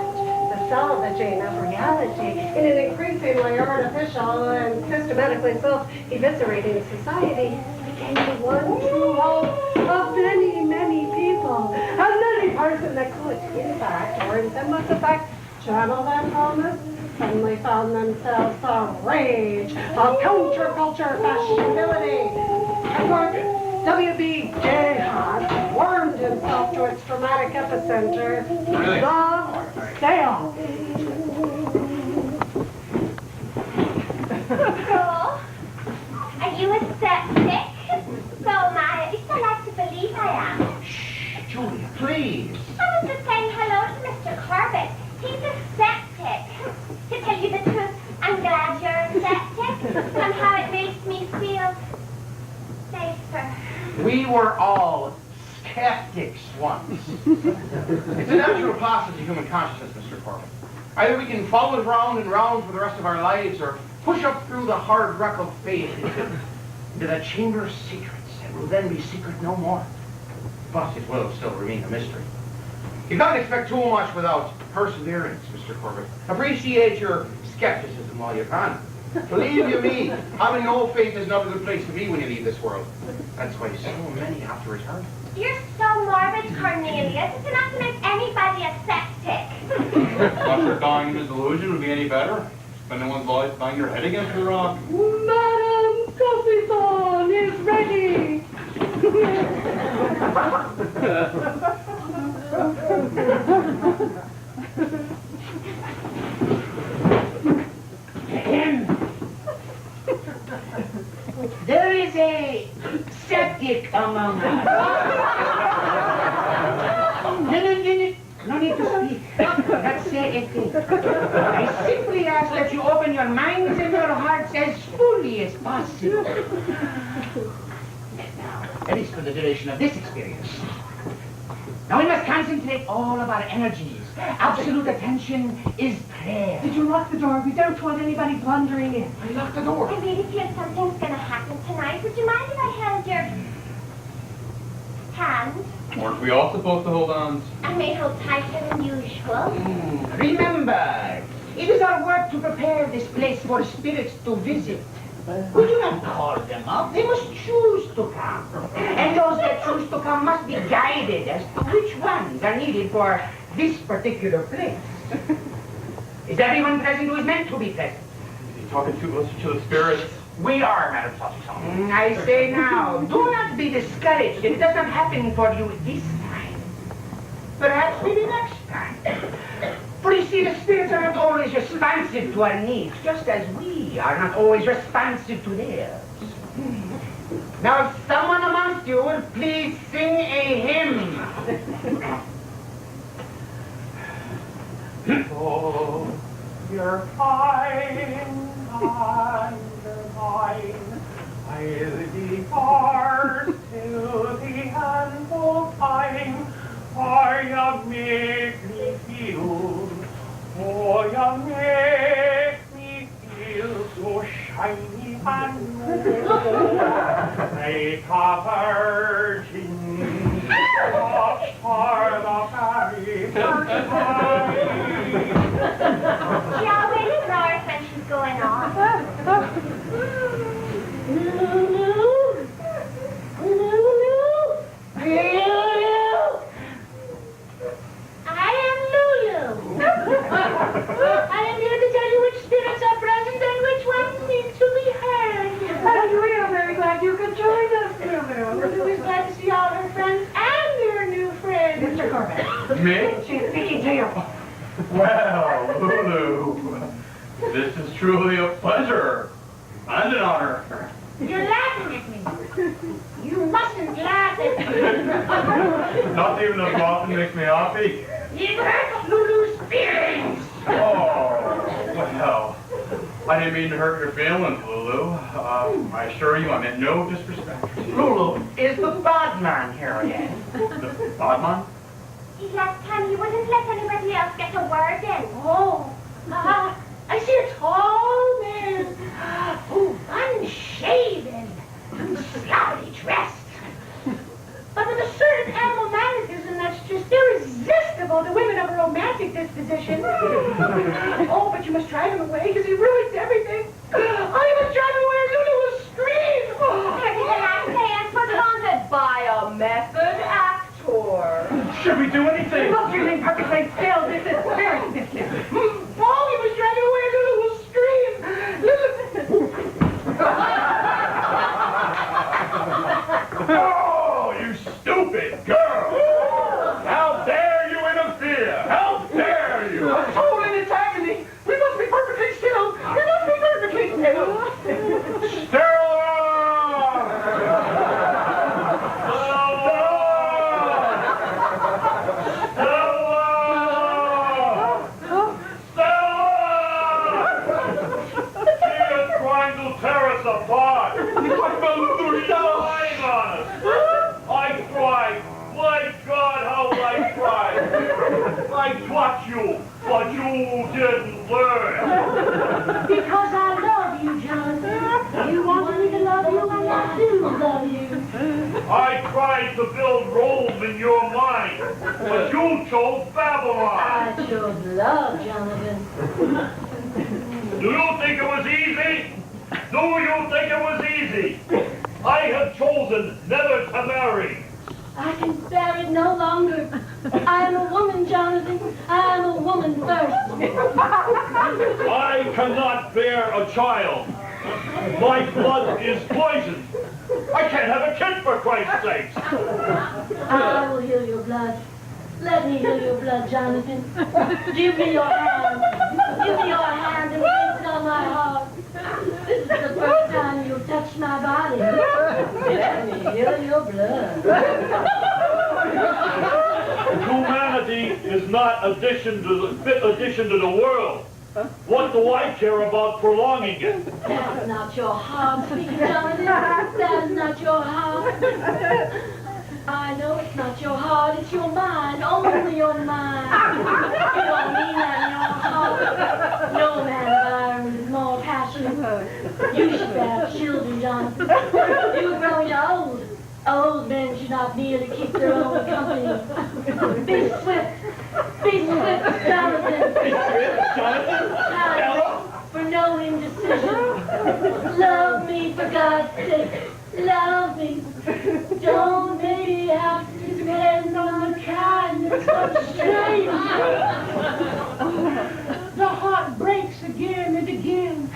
the salvaging of reality in an increasingly artificial and systematically self-eviscerating society became the one true hope of many, many people, and many persons that could, in fact, or in some effect, channel that promise, suddenly found themselves the rage of counterculture fashionability. And for W.B. Jayhart wormed himself to its dramatic epicenter, the sale. So, are you a septic? So am I. At least I like to believe I am. Shh, Julia, please. I was just saying hello to Mr. Corbett. He's a septic. To tell you the truth, I'm glad you're a septic. And how it makes me feel safer. We were all skeptics once. It's a natural process of human consciousness, Mr. Corbett. Either we can follow it round and round for the rest of our lives, or push up through the hard rock of fate into that chamber of secrets that will then be secret no more. But it will still remain a mystery. You can't expect too much without perseverance, Mr. Corbett. Appreciate your skepticism while you can. Believe you me, having no faith is not a good place to be when you leave this world. That's why so many have to return. You're so morbid, Cornelius. It's enough to make anybody a septic. Not sure dying in a delusion would be any better. Spending one's life banging your head against the rock. Madame Saucisson is ready. There is a septic among us. No need to speak. Let's say a thing. I simply ask that you open your minds and your hearts as fully as possible. At least for the duration of this experience. Now we must concentrate all of our energies. Absolute attention is prayer. Did you lock the door? We don't want anybody blundering in. I locked the door. I really feel something's gonna happen tonight. Would you mind if I held your hand? Weren't we all supposed to hold hands? I may hold tighter than usual. Remember, it is our work to prepare this place for spirits to visit. We do not call them up. They must choose to come. And those that choose to come must be guided as to which ones are needed for this particular place. Is everyone present who is meant to be present? Is he talking to us, to the spirits? We are, Madam Saucisson. I say now, do not be discouraged if it does not happen for you this time. Perhaps maybe next time. For you see, the spirits are not always responsive to our needs, just as we are not always responsive to theirs. Now, if someone amongst you will please sing a hymn. Oh, you're fine, kind and fine. I'll depart till the end of time. For you make me feel, oh, you make me feel so shiny and new, like a virgin watch for the very first time. She always ignores when she's going on. Lulu, Lulu, Lulu. I am Lulu. I am here to tell you which spirits are present and which ones need to be heard. And we are very glad you could join us, Lulu. Lulu is glad to see all her friends and your new friend. Mr. Corbett. Me? She's speaking to you. Well, Lulu, this is truly a pleasure and an honor. You're laughing at me. You mustn't laugh at me. Not even the coffee makes me happy. It hurts Lulu's feelings. Oh, well, I didn't mean to hurt your feelings, Lulu. I assure you I meant no disrespect. Lulu, is the bad man here again? The Bodman? Last time he wouldn't let anybody else get a word in. Oh, I see a tall man. Oh, unshaven and sloppily dressed. But with a certain animal magnetism that's just irresistible to women of a romantic disposition. Oh, but you must drive him away because he ruins everything. I must drive him away or Lulu will scream. Give me the last dance. Put it on the by a method actor. Should we do anything? Look, you're being perfectly still. This is spirit business. Oh, you must drive him away or Lulu will scream. Oh, you stupid girl! How dare you interfere? How dare you? A soul in its agony. We must be perfectly still. We must be perfectly still. Stella! Apart. Lying on us. I tried. My God, how I tried. I taught you, but you didn't learn. Because I love you, Jonathan. You wanted me to love you, and I do love you. I tried to build Rome in your mind, but you chose Babylon. I chose love, Jonathan. Do you think it was easy? Do you think it was easy? I have chosen never to marry. I can bear it no longer. I am a woman, Jonathan. I am a woman first. I cannot bear a child. My blood is poisoned. I can't have a kid for Christ's sake. I will heal your blood. Let me heal your blood, Jonathan. Give me your hand. Give me your hand and place it on my heart. This is the first time you'll touch my body. Let me heal your blood. Humanity is not fit addition to the world. What do I care about prolonging it? That's not your heart speaking, Jonathan. That's not your heart. I know it's not your heart, it's your mind, only your mind. You don't mean that in your heart. No man of iron is more passionate. You should have children, Jonathan. You're growing old. Old men should not merely keep their own company. Be swift. Be swift, Jonathan. Be swift, Jonathan? Time for no indecision. Love me, for God's sake. Love me. Don't maybe have to depend on the kindness of strangers. The heart breaks again and again,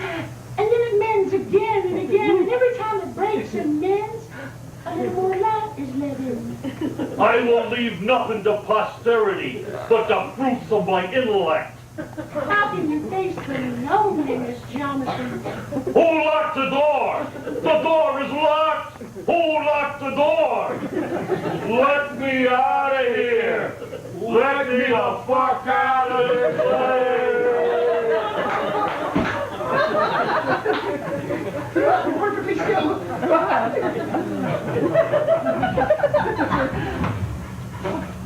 and then it mends again and again, and every time it breaks and mends, a little more light is let in. I will leave nothing to posterity but the fruits of my intellect. How can you face the loneliness, Jonathan? Who locked the door? The door is locked. Who locked the door? Let me out of here. Let me the fuck out of this place. Perfectly still.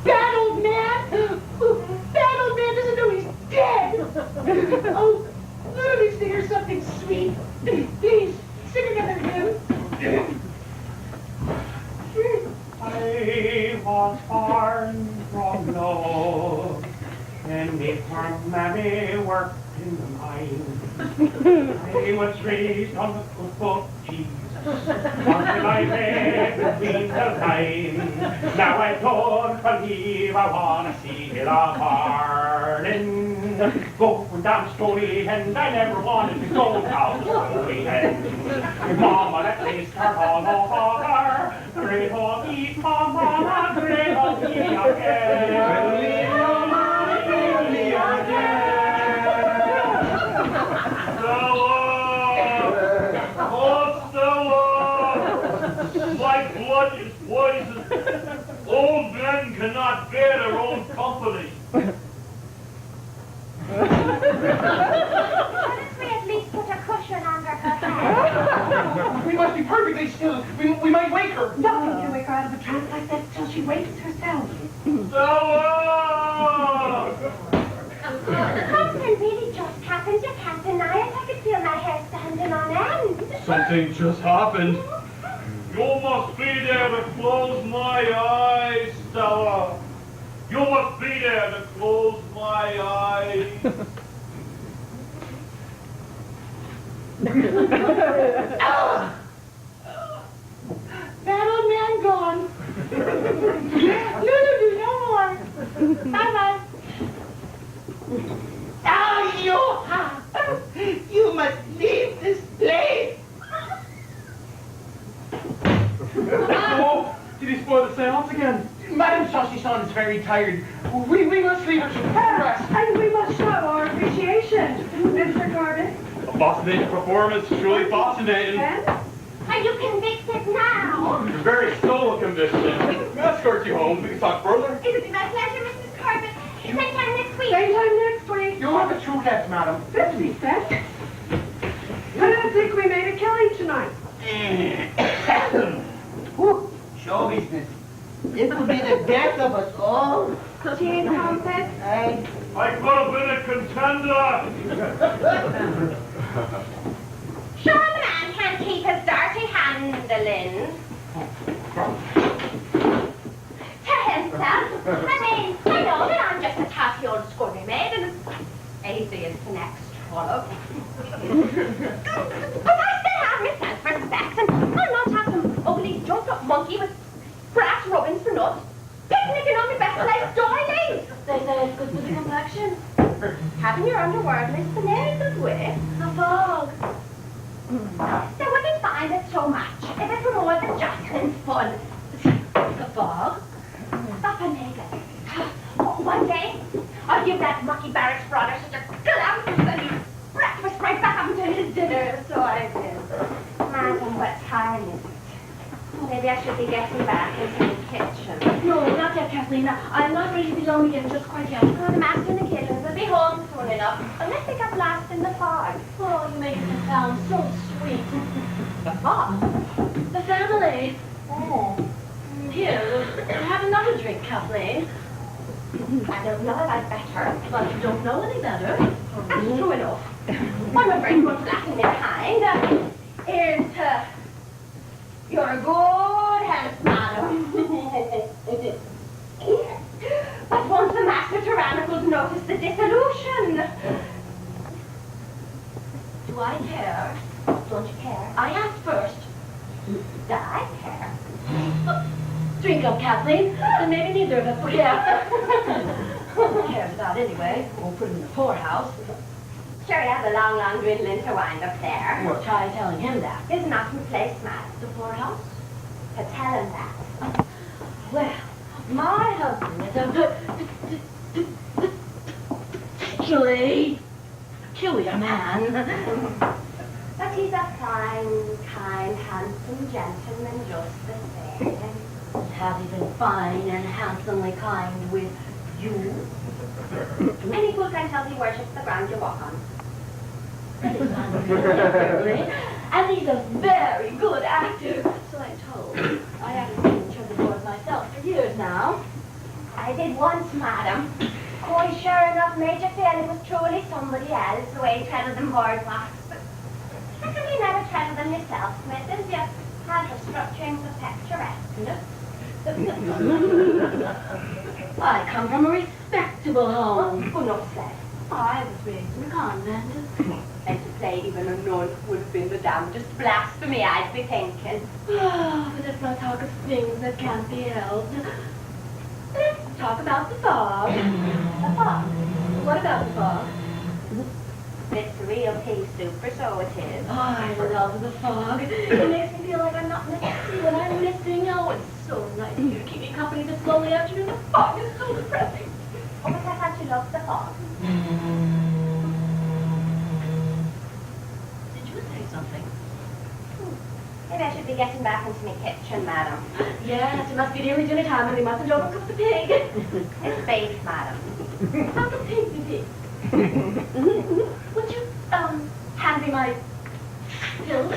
That old man! That old man doesn't know he's dead! Oh, let me sing her something sweet. Please, sing another hymn. I was born from love, and before mammy worked in the mine. I was raised on the foot of Jesus, until I met between the lines. Now I don't believe I wanna see it a burning. Going down Stonehenge, I never wanted to go down Stonehenge. Mama, that place her all over. Great old eat, Mama, great old eat again. My blood is poison. Old men cannot bear their own company. Couldn't we at least put a cushion under her head? We must be perfectly still. We might wake her. Nothing can wake her out of a trance like that till she wakes herself. Stella! Something really just happened. You can't deny it. I could feel my hair standing on end. Something just happened. You must be there to close my eyes, Stella. You must be there to close my eyes. That old man gone. Lulu, no more. Bye-bye. Oh, you must leave this place. Oh, did he spoil the seance again? Madame Saucisson is very tired. We must leave her to rest. And we must show our appreciation, Mr. Gordon. A fascinating performance, truly fascinating. And Are you convicted now? You're very slow conviction. May I escort you home? We can talk further. It'll be my pleasure, Mrs. Corbett. Same time next week. same time next week. You'll have a true death, madam. 50 cents. I don't think we made a killing tonight. Whew, show business. This will be the death of us all. Tea and crumpet. I could have been a contender. Sure, the man can't keep his dirty handling to himself. I mean, I know that I'm just a tatty old scullery maid and as easy as the next trollop. But I still have my self-respect, and I'm not having some ugly jumped-up monkey with brass rubbings for nuts, picnicking on my best lace doilies. They say it's good for the complexion. Having your underworldly spinning good way. A fog. They wouldn't find it so much if it were more than just in fun. A fog? Stop and make it. One day, I'll give that mucky barracks brother such a glamorous breakfast right back up to his dinner, so I will. Madam, what time is it? Maybe I should be getting back into the kitchen. No, not yet, Kathleen. I'm not ready to be alone again just quite yet. Oh, the master and the kittens will be home before often enough, unless they got lost in the fog. Oh, you make it sound so sweet. Ah, the family. Oh. Here, have another drink, Kathleen. I don't know if I'd better. But you don't know any better. That's true enough. I'm afraid what's lacking behind is your good health, madam. But once the master tyrannicals notice the dissolution. Do I care? Don't you care? I asked first. Do I care? Drink up, Kathleen. Then maybe neither of us will care. Who cares about anyway? We'll put him in the poorhouse. Sure, he has a long, long dwindling to wind up there. We'll try telling him that. Isn't that in place, madam? The poorhouse? To tell him that. Well, my husband is a particularly peculiar man. But he's a fine, kind, handsome gentleman just the same. Has he been fine and handsomely kind with you? Any fool can tell he worships the ground you walk on. And he's a very good actor. So I'm told. I haven't seen him turn the board myself for years now. I did once, madam. Quite sure enough made you feel it was truly somebody else, the way he treaded them boardwalks. But how come you never treaded them yourself, Mrs.? You had the structurings of picturesqueness. I come from a respectable home. Enough said. I was raised in a convent. And to say even a nun would have been the damnedest blasphemy, I'd be thinking. Oh, but let's not talk of things that can't be helped. Let's talk about the fog. The fog. What about the fog? It's real pea soup, or so it is. Oh, I love the fog. It makes me feel like I'm not missing when I'm missing. Oh, it's so nice of you to keep me company this lonely afternoon. The fog is so depressing. Oh, but I thought you loved the fog. Did you say something? Maybe I should be getting back into my kitchen, madam. Yes, it must be nearly dinner time and we mustn't overcook the pig. It's baked, madam. How can pig be big? Would you, hand me my pills?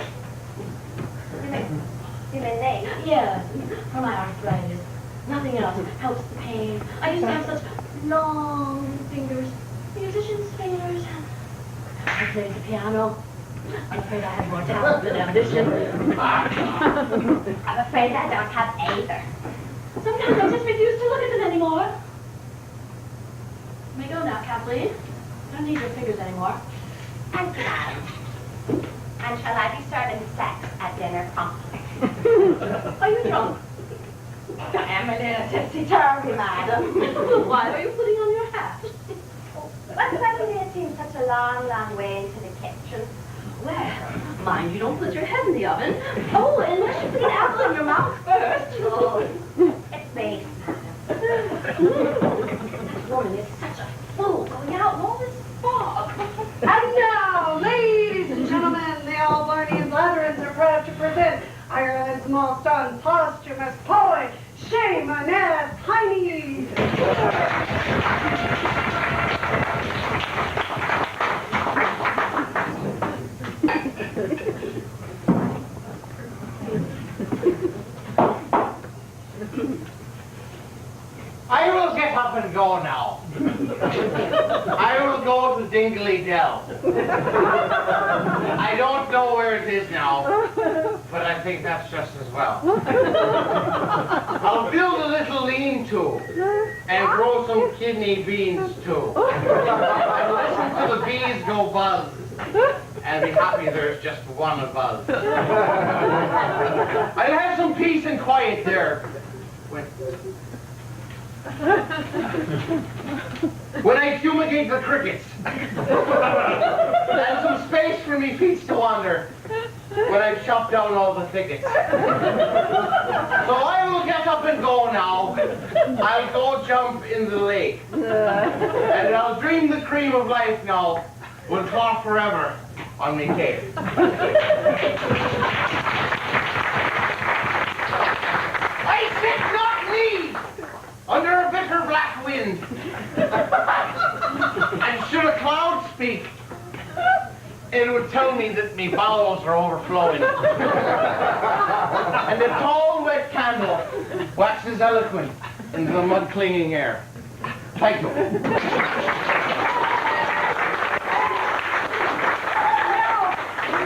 You mean they? Yes, for my arthritis. Nothing else helps the pain. I used to have such long fingers, musician's fingers. I played the piano. I'm afraid I have more talent than ambition. I'm afraid I don't have either. Sometimes I just refuse to look at them anymore. You may go now, Kathleen. I don't need your fingers anymore. Thank you, madam. And shall I be serving sex at dinner promptly? Are you drunk? I am a little tipsy-turvy, madam. Why are you putting on your hat? But suddenly it seems such a long, long way into the kitchen. Well, mind you don't put your head in the oven. Oh, unless you put an apple in your mouth first. Oh, it's baked, madam. That woman is such a fool going out in all this fog. And now, ladies and gentlemen, the Albarnian Blatherans are proud to present Ireland's most posthumous poet, Shamaness Heine. I will get up and go now. I will go to Dingley Dell. I don't know where it is now, but I think that's just as well. I'll build a little lean-to and grow some kidney beans too. And listen to the bees go buzz. And be happy there's just one of us. I'll have some peace and quiet there. When I fumigate the crickets. And some space for me feet to wander. When I've chopped down all the thickets. So I will get up and go now. I'll go jump in the lake. And I'll dream the cream of life now will claw forever on me cake. I sit not me under a bitter black wind. And should a cloud speak, it would tell me that me bowels are overflowing. And the tall, wet candle waxes eloquent in the mud-clinging air. Thank you.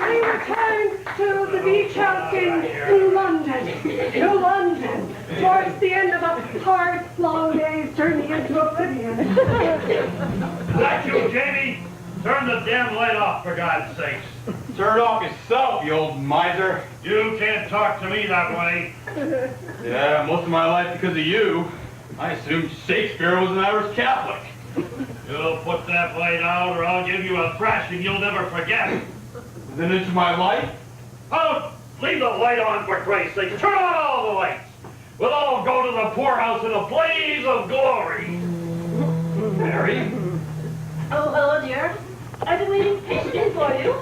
We return to the beach house in London. To London. Towards the end of a hard, long day's journey into oblivion. That you, Jamie? Turn the damn light off, for God's sakes. Turn it off yourself, you old miser. You can't talk to me that way. Yeah, most of my life because of you. I assumed Shakespeare was an Irish Catholic. You'll put that light out or I'll give you a thrashing you'll never forget. Then into my life? Oh, leave the light on for Christ's sake. Turn on all the lights. We'll all go to the poorhouse in a blaze of glory. Mary? Oh, hello, dear. I've been waiting patiently for you,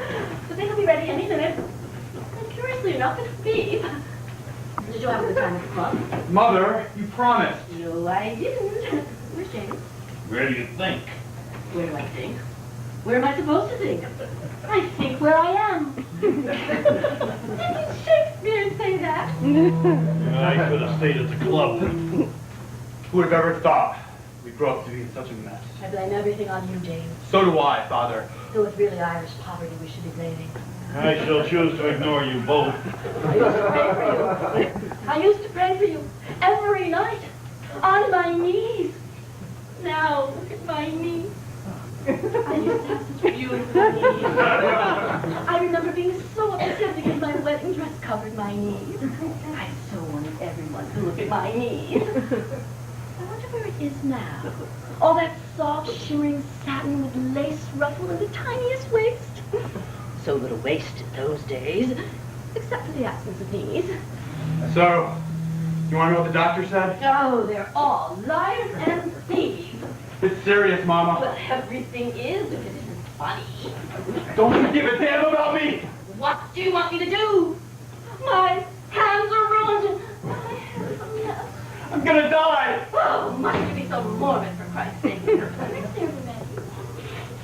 but they will be ready any minute. And curiously enough, it's beef. Did you have a good time at the club? Mother, you promised. No, I didn't. Where's James? Where do you think? Where do I think? Where am I supposed to think? I think where I am. Didn't Shakespeare say that? I could have stayed at the club. Who would have ever thought we'd grow up to be in such a mess? I blame everything on you, James. So do I, Father. Though it's really Irish poverty we should be blaming. I shall choose to ignore you both. I used to pray for you every night, on my knees. Now, look at my knees. I used to have such beautiful knees. I remember being so upset because my wedding dress covered my knees. I so wanted everyone to look at my knees. I wonder where it is now. All that soft, shimmering satin with lace ruffle and the tiniest waist. So little waist in those days, except for the absence of knees. So, you want to know what the doctor said? Oh, they're all liars and thieves. It's serious, Mama. Well, everything is if it isn't funny. Don't you give a damn about me! What do you want me to do? My hands are ruined. My hair's a mess. I'm gonna die! Oh, must you be so morbid, for Christ's sake?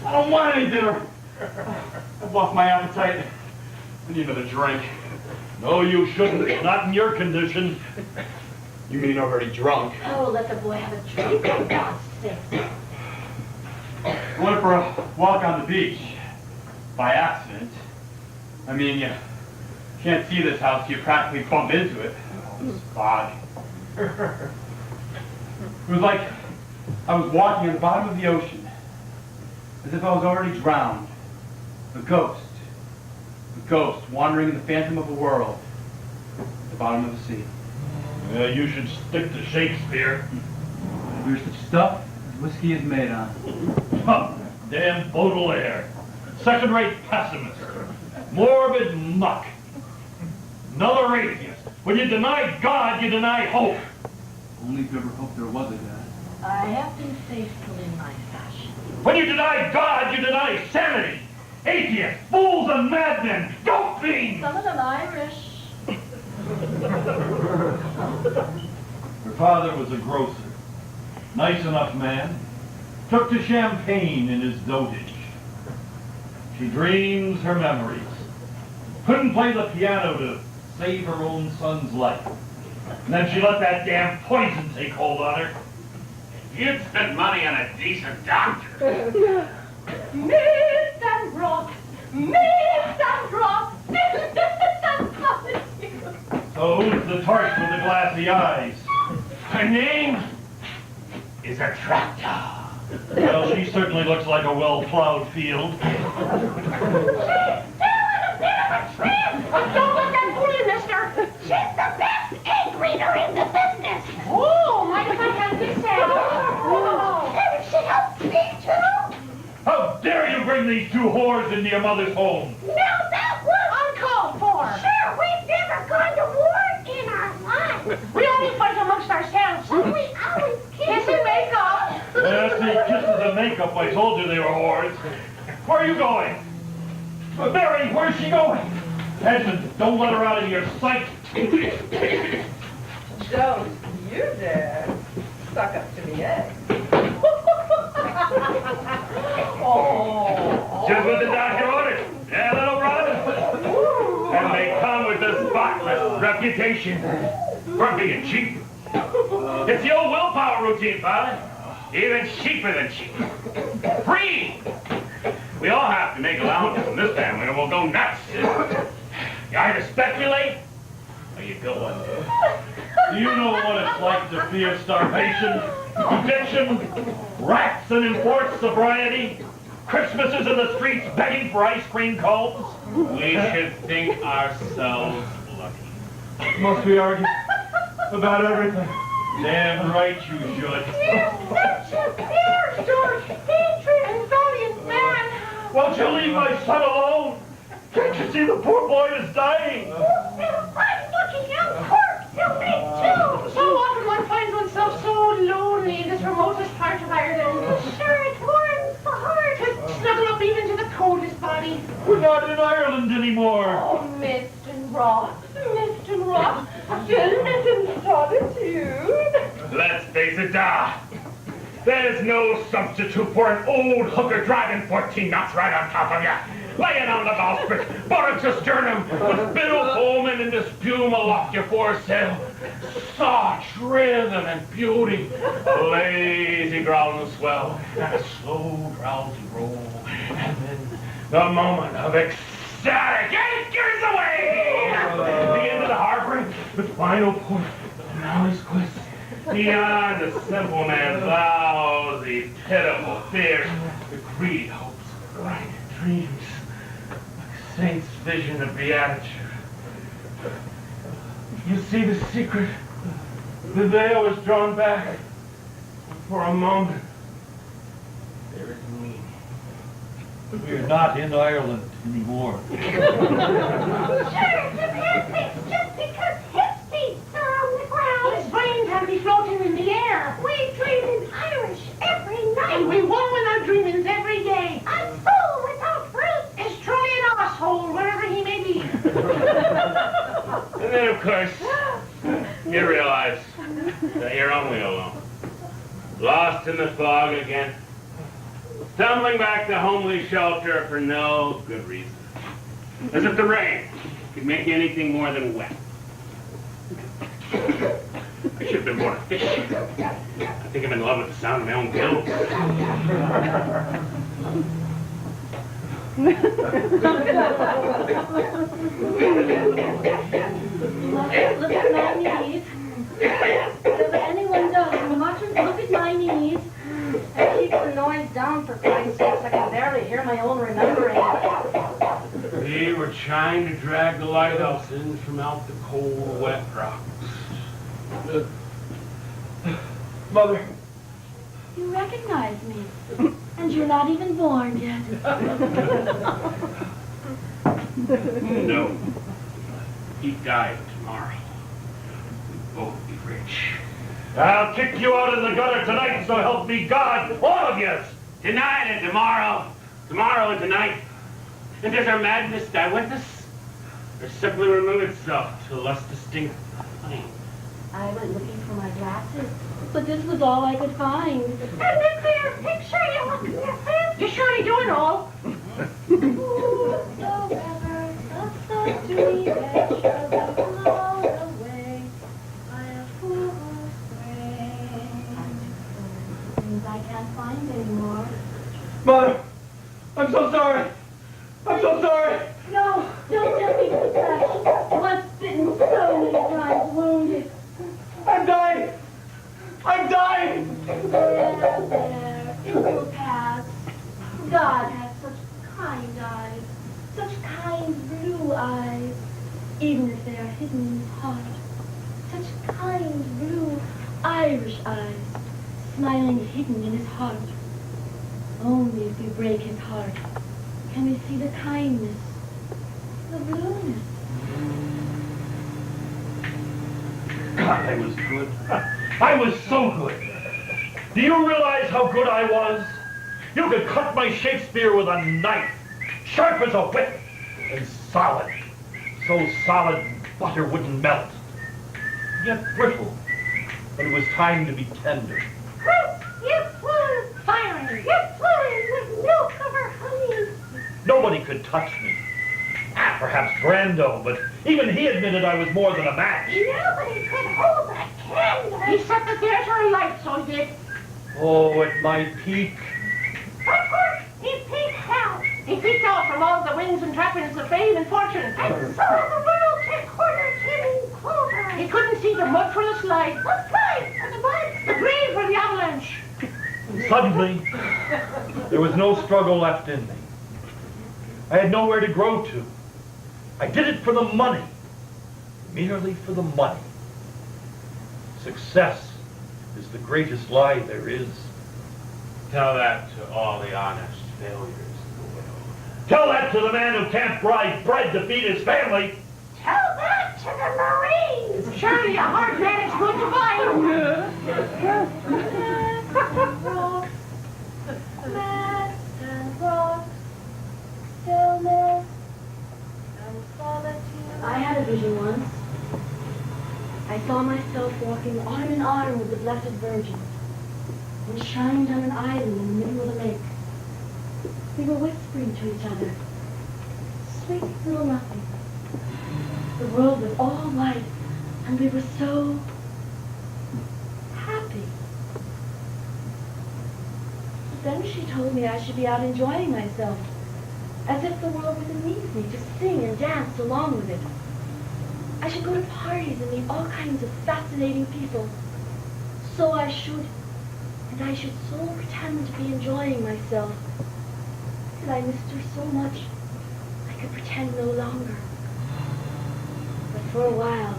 I don't want any dinner. I've lost my appetite. I need another drink. No, you shouldn't. Not in your condition. You mean already drunk? Oh, let the boy have a drink, for God's sake. I went for a walk on the beach. By accident. I mean, you can't see this house, you practically bump into it. It's fog. It was like I was walking at the bottom of the ocean, as if I was already drowned. A ghost wandering in the phantom of a world at the bottom of the sea. Yeah, you should stick to Shakespeare. We're such stuff as whiskey is made on. Huh, damn Baudelaire. Second-rate pessimist. Morbid muck. Another atheist. When you deny God, you deny hope. Only if you ever hoped there was a God. I have been faithful in my fashion. When you deny God, you deny sanity. Atheists, fools, and madmen. Dope fiends. Some of them Irish. Her father was a grocer. Nice enough man. Took to champagne in his dotage. She dreams her memories. Couldn't play the piano to save her own son's life. And then she let that damn poison take hold on her. You'd spend money on a decent doctor. Mist and rock, mist and rock, mist and solitude. So who's the tart with the glassy eyes? Her name is a tractor. Well, she certainly looks like a well-plowed field. Don't let that fool you, mister. She's the best egg reader in the business. Oh, mind if I have this out? And she helps me, too. How dare you bring these two whores into your mother's home? Now that was uncalled for. Sure, we've never gone to war in our lives. We only fight amongst ourselves. We always kiss and make up. Yes, they kisses and makeup. I told you they were whores. Where are you going? Mary, where's she going? Edmund, don't let her out of your sight. Don't you dare suck up to the egg. Oh. reputation for being cheap. It's the old willpower routine, Father. Even cheaper than cheap. Free! We all have to make allowances in this family or we'll go nuts. You either speculate or you go under. Do you know what it's like to fear starvation, eviction, rats and enforced sobriety, Christmases in the streets begging for ice cream cones? We should think ourselves lucky. Must we argue about everything? Damn right you should. Such a fierce, George, hatred and valiant man. Won't you leave my son alone? Can't you see the poor boy is dying? I'm looking young corpse. He'll be too. So often one finds oneself so lonely in this remotest part of Ireland. Sure, it warms the heart. To snuggle up even to the coldest body. We're not in Ireland anymore. Oh, mist and rot, stillness and solitude. Let's face it, there's no substitute for an old hooker driving 14 knots right on top of you. Laying on the bowsprit, butter to sternum, with biddle foaming and the spume aloft your foresail. Such rhythm and beauty. A lazy growling swell, and a slow, drowsy roll. And then the moment of ecstatic anchors away. The end of the harbor with final port. And now he's quits. Beyond the simple man's lousy, pitiful fears, the greedy hopes, bright dreams, like a saint's vision of beatitude. You see the secret. The veil was drawn back. For a moment, there is meaning. We're not in Ireland anymore. Sure, you can't think just because his feet are on the ground. His brains have to be floating in the air. We dream in Irish every night. And we won with our dreamings every day. A fool without fruit. Is truly an asshole, wherever he may be. And then, of course, you realize that you're only alone. Lost in the fog again. Stumbling back to homely shelter for no good reason. As if the rain could make you anything more than wet. I should have been born a fish. I think I'm in love with the sound of my own gills. Look at my knees. Whatever anyone does, watch them look at my knees. And keep the noise down, for Christ's sake. I can barely hear my own remembering. We were trying to drag the lighthouse in from out the cold, wet rocks. Mother. You recognize me, and you're not even born yet. No. He died tomorrow. We'll both be rich. I'll kick you out of the gutter tonight, so help me God, all of you. Tonight and tomorrow. Tomorrow and tonight. And does our madness die with us? Or simply remove itself to a less distinct plane? I went looking for my glasses, but this was all I could find. And the clear picture you look at. You're surely doing all. Whosoever does so to me, that shall be blown away by a fool's grace. Things I can't find anymore. Mother. I'm so sorry. I'm so sorry. No, don't tell me the flesh. Once bitten, so many times wounded. I'm dying. I'm dying. There, it will pass. God has such kind eyes, such kind blue eyes, even if they are hidden in his heart. Such kind blue Irish eyes, smiling hidden in his heart. Only if we break his heart can we see the kindness, the blueness. God, I was good. I was so good. Do you realize how good I was? You could cut my Shakespeare with a knife, sharp as a whip, and solid. So solid butter wouldn't melt. Yet brittle when it was time to be tender. You flew firing. You flew with no cover honey. Nobody could touch me. perhaps Brando, but even he admitted I was more than a match. Nobody could hold that candle. He set the theater alight, so he did. Oh, at my peak. Of course, he peeked out. He peeked out from all the winds and trappings of fame and fortune. And saw the world headquarters hidden clover. He couldn't see the mud for the slide, The slide for the bud. the green for the avalanche. Suddenly, there was no struggle left in me. I had nowhere to grow to. I did it for the money. Merely for the money. Success is the greatest lie there is. Tell that to all the honest failures in the world. Tell that to the man who can't buy bread to feed his family. Tell that to the Marines. Surely a hard man is good to buy. Mass and rocks, stillness and solitude. I had a vision once. I saw myself walking arm in arm with the Blessed Virgin, enshrined on an island in the middle of a lake. We were whispering to each other, sweet little nothing. The world was all light, and we were so happy. Then she told me I should be out enjoying myself, as if the world was beneath me to sing and dance along with it. I should go to parties and meet all kinds of fascinating people. So I should, and I should so pretend to be enjoying myself. Till I missed her so much, I could pretend no longer. But for a while,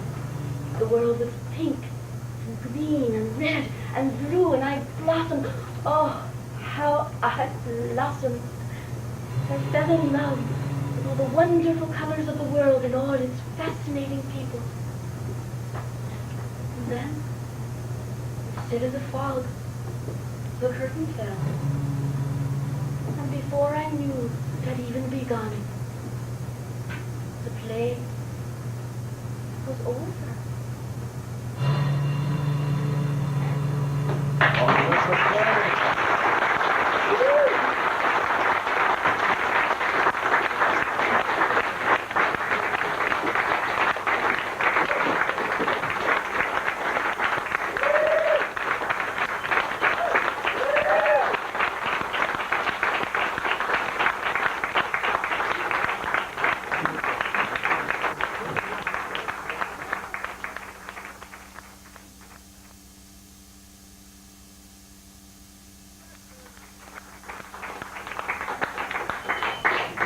the world was pink and green and red and blue, and I blossomed. Oh, how I blossomed. I fell in love with all the wonderful colors of the world and all its fascinating people. And then, instead of the fog, the curtain fell. And before I knew it had even begun, the play was over.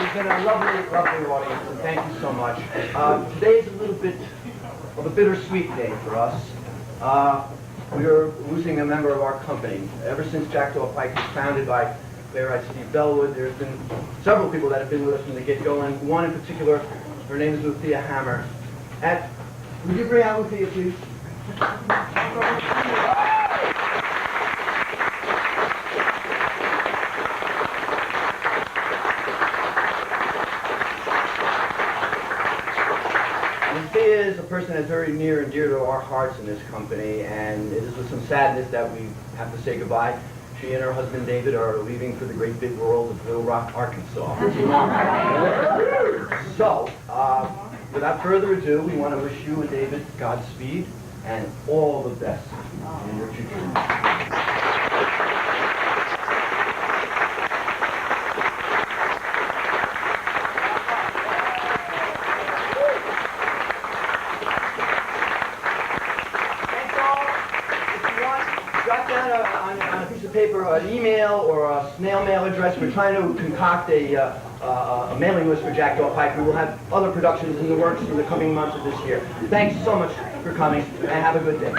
It's been a lovely, lovely audience, and thank you so much. Today's a little bit of a bittersweet day for us. We are losing a member of our company. Ever since Jackdaw Pike was founded by playwright Steve Bellwood, there's been several people that have been with us from the get-go, and one in particular, her name is Liffey Hammer. Would you bring out Liffey, please? Liffey is a person that's very near and dear to our hearts in this company, and it is with some sadness that we have to say goodbye. She and her husband David are leaving for the great big world of Little Rock, Arkansas. So, without further ado, we want to wish you and David Godspeed and all the best in your future. On a piece of paper, an email or a snail mail address. We're trying to concoct a mailing list for Jackdaw Pike. We will have other productions in the works in the coming months of this year. Thanks so much for coming, and have a good day.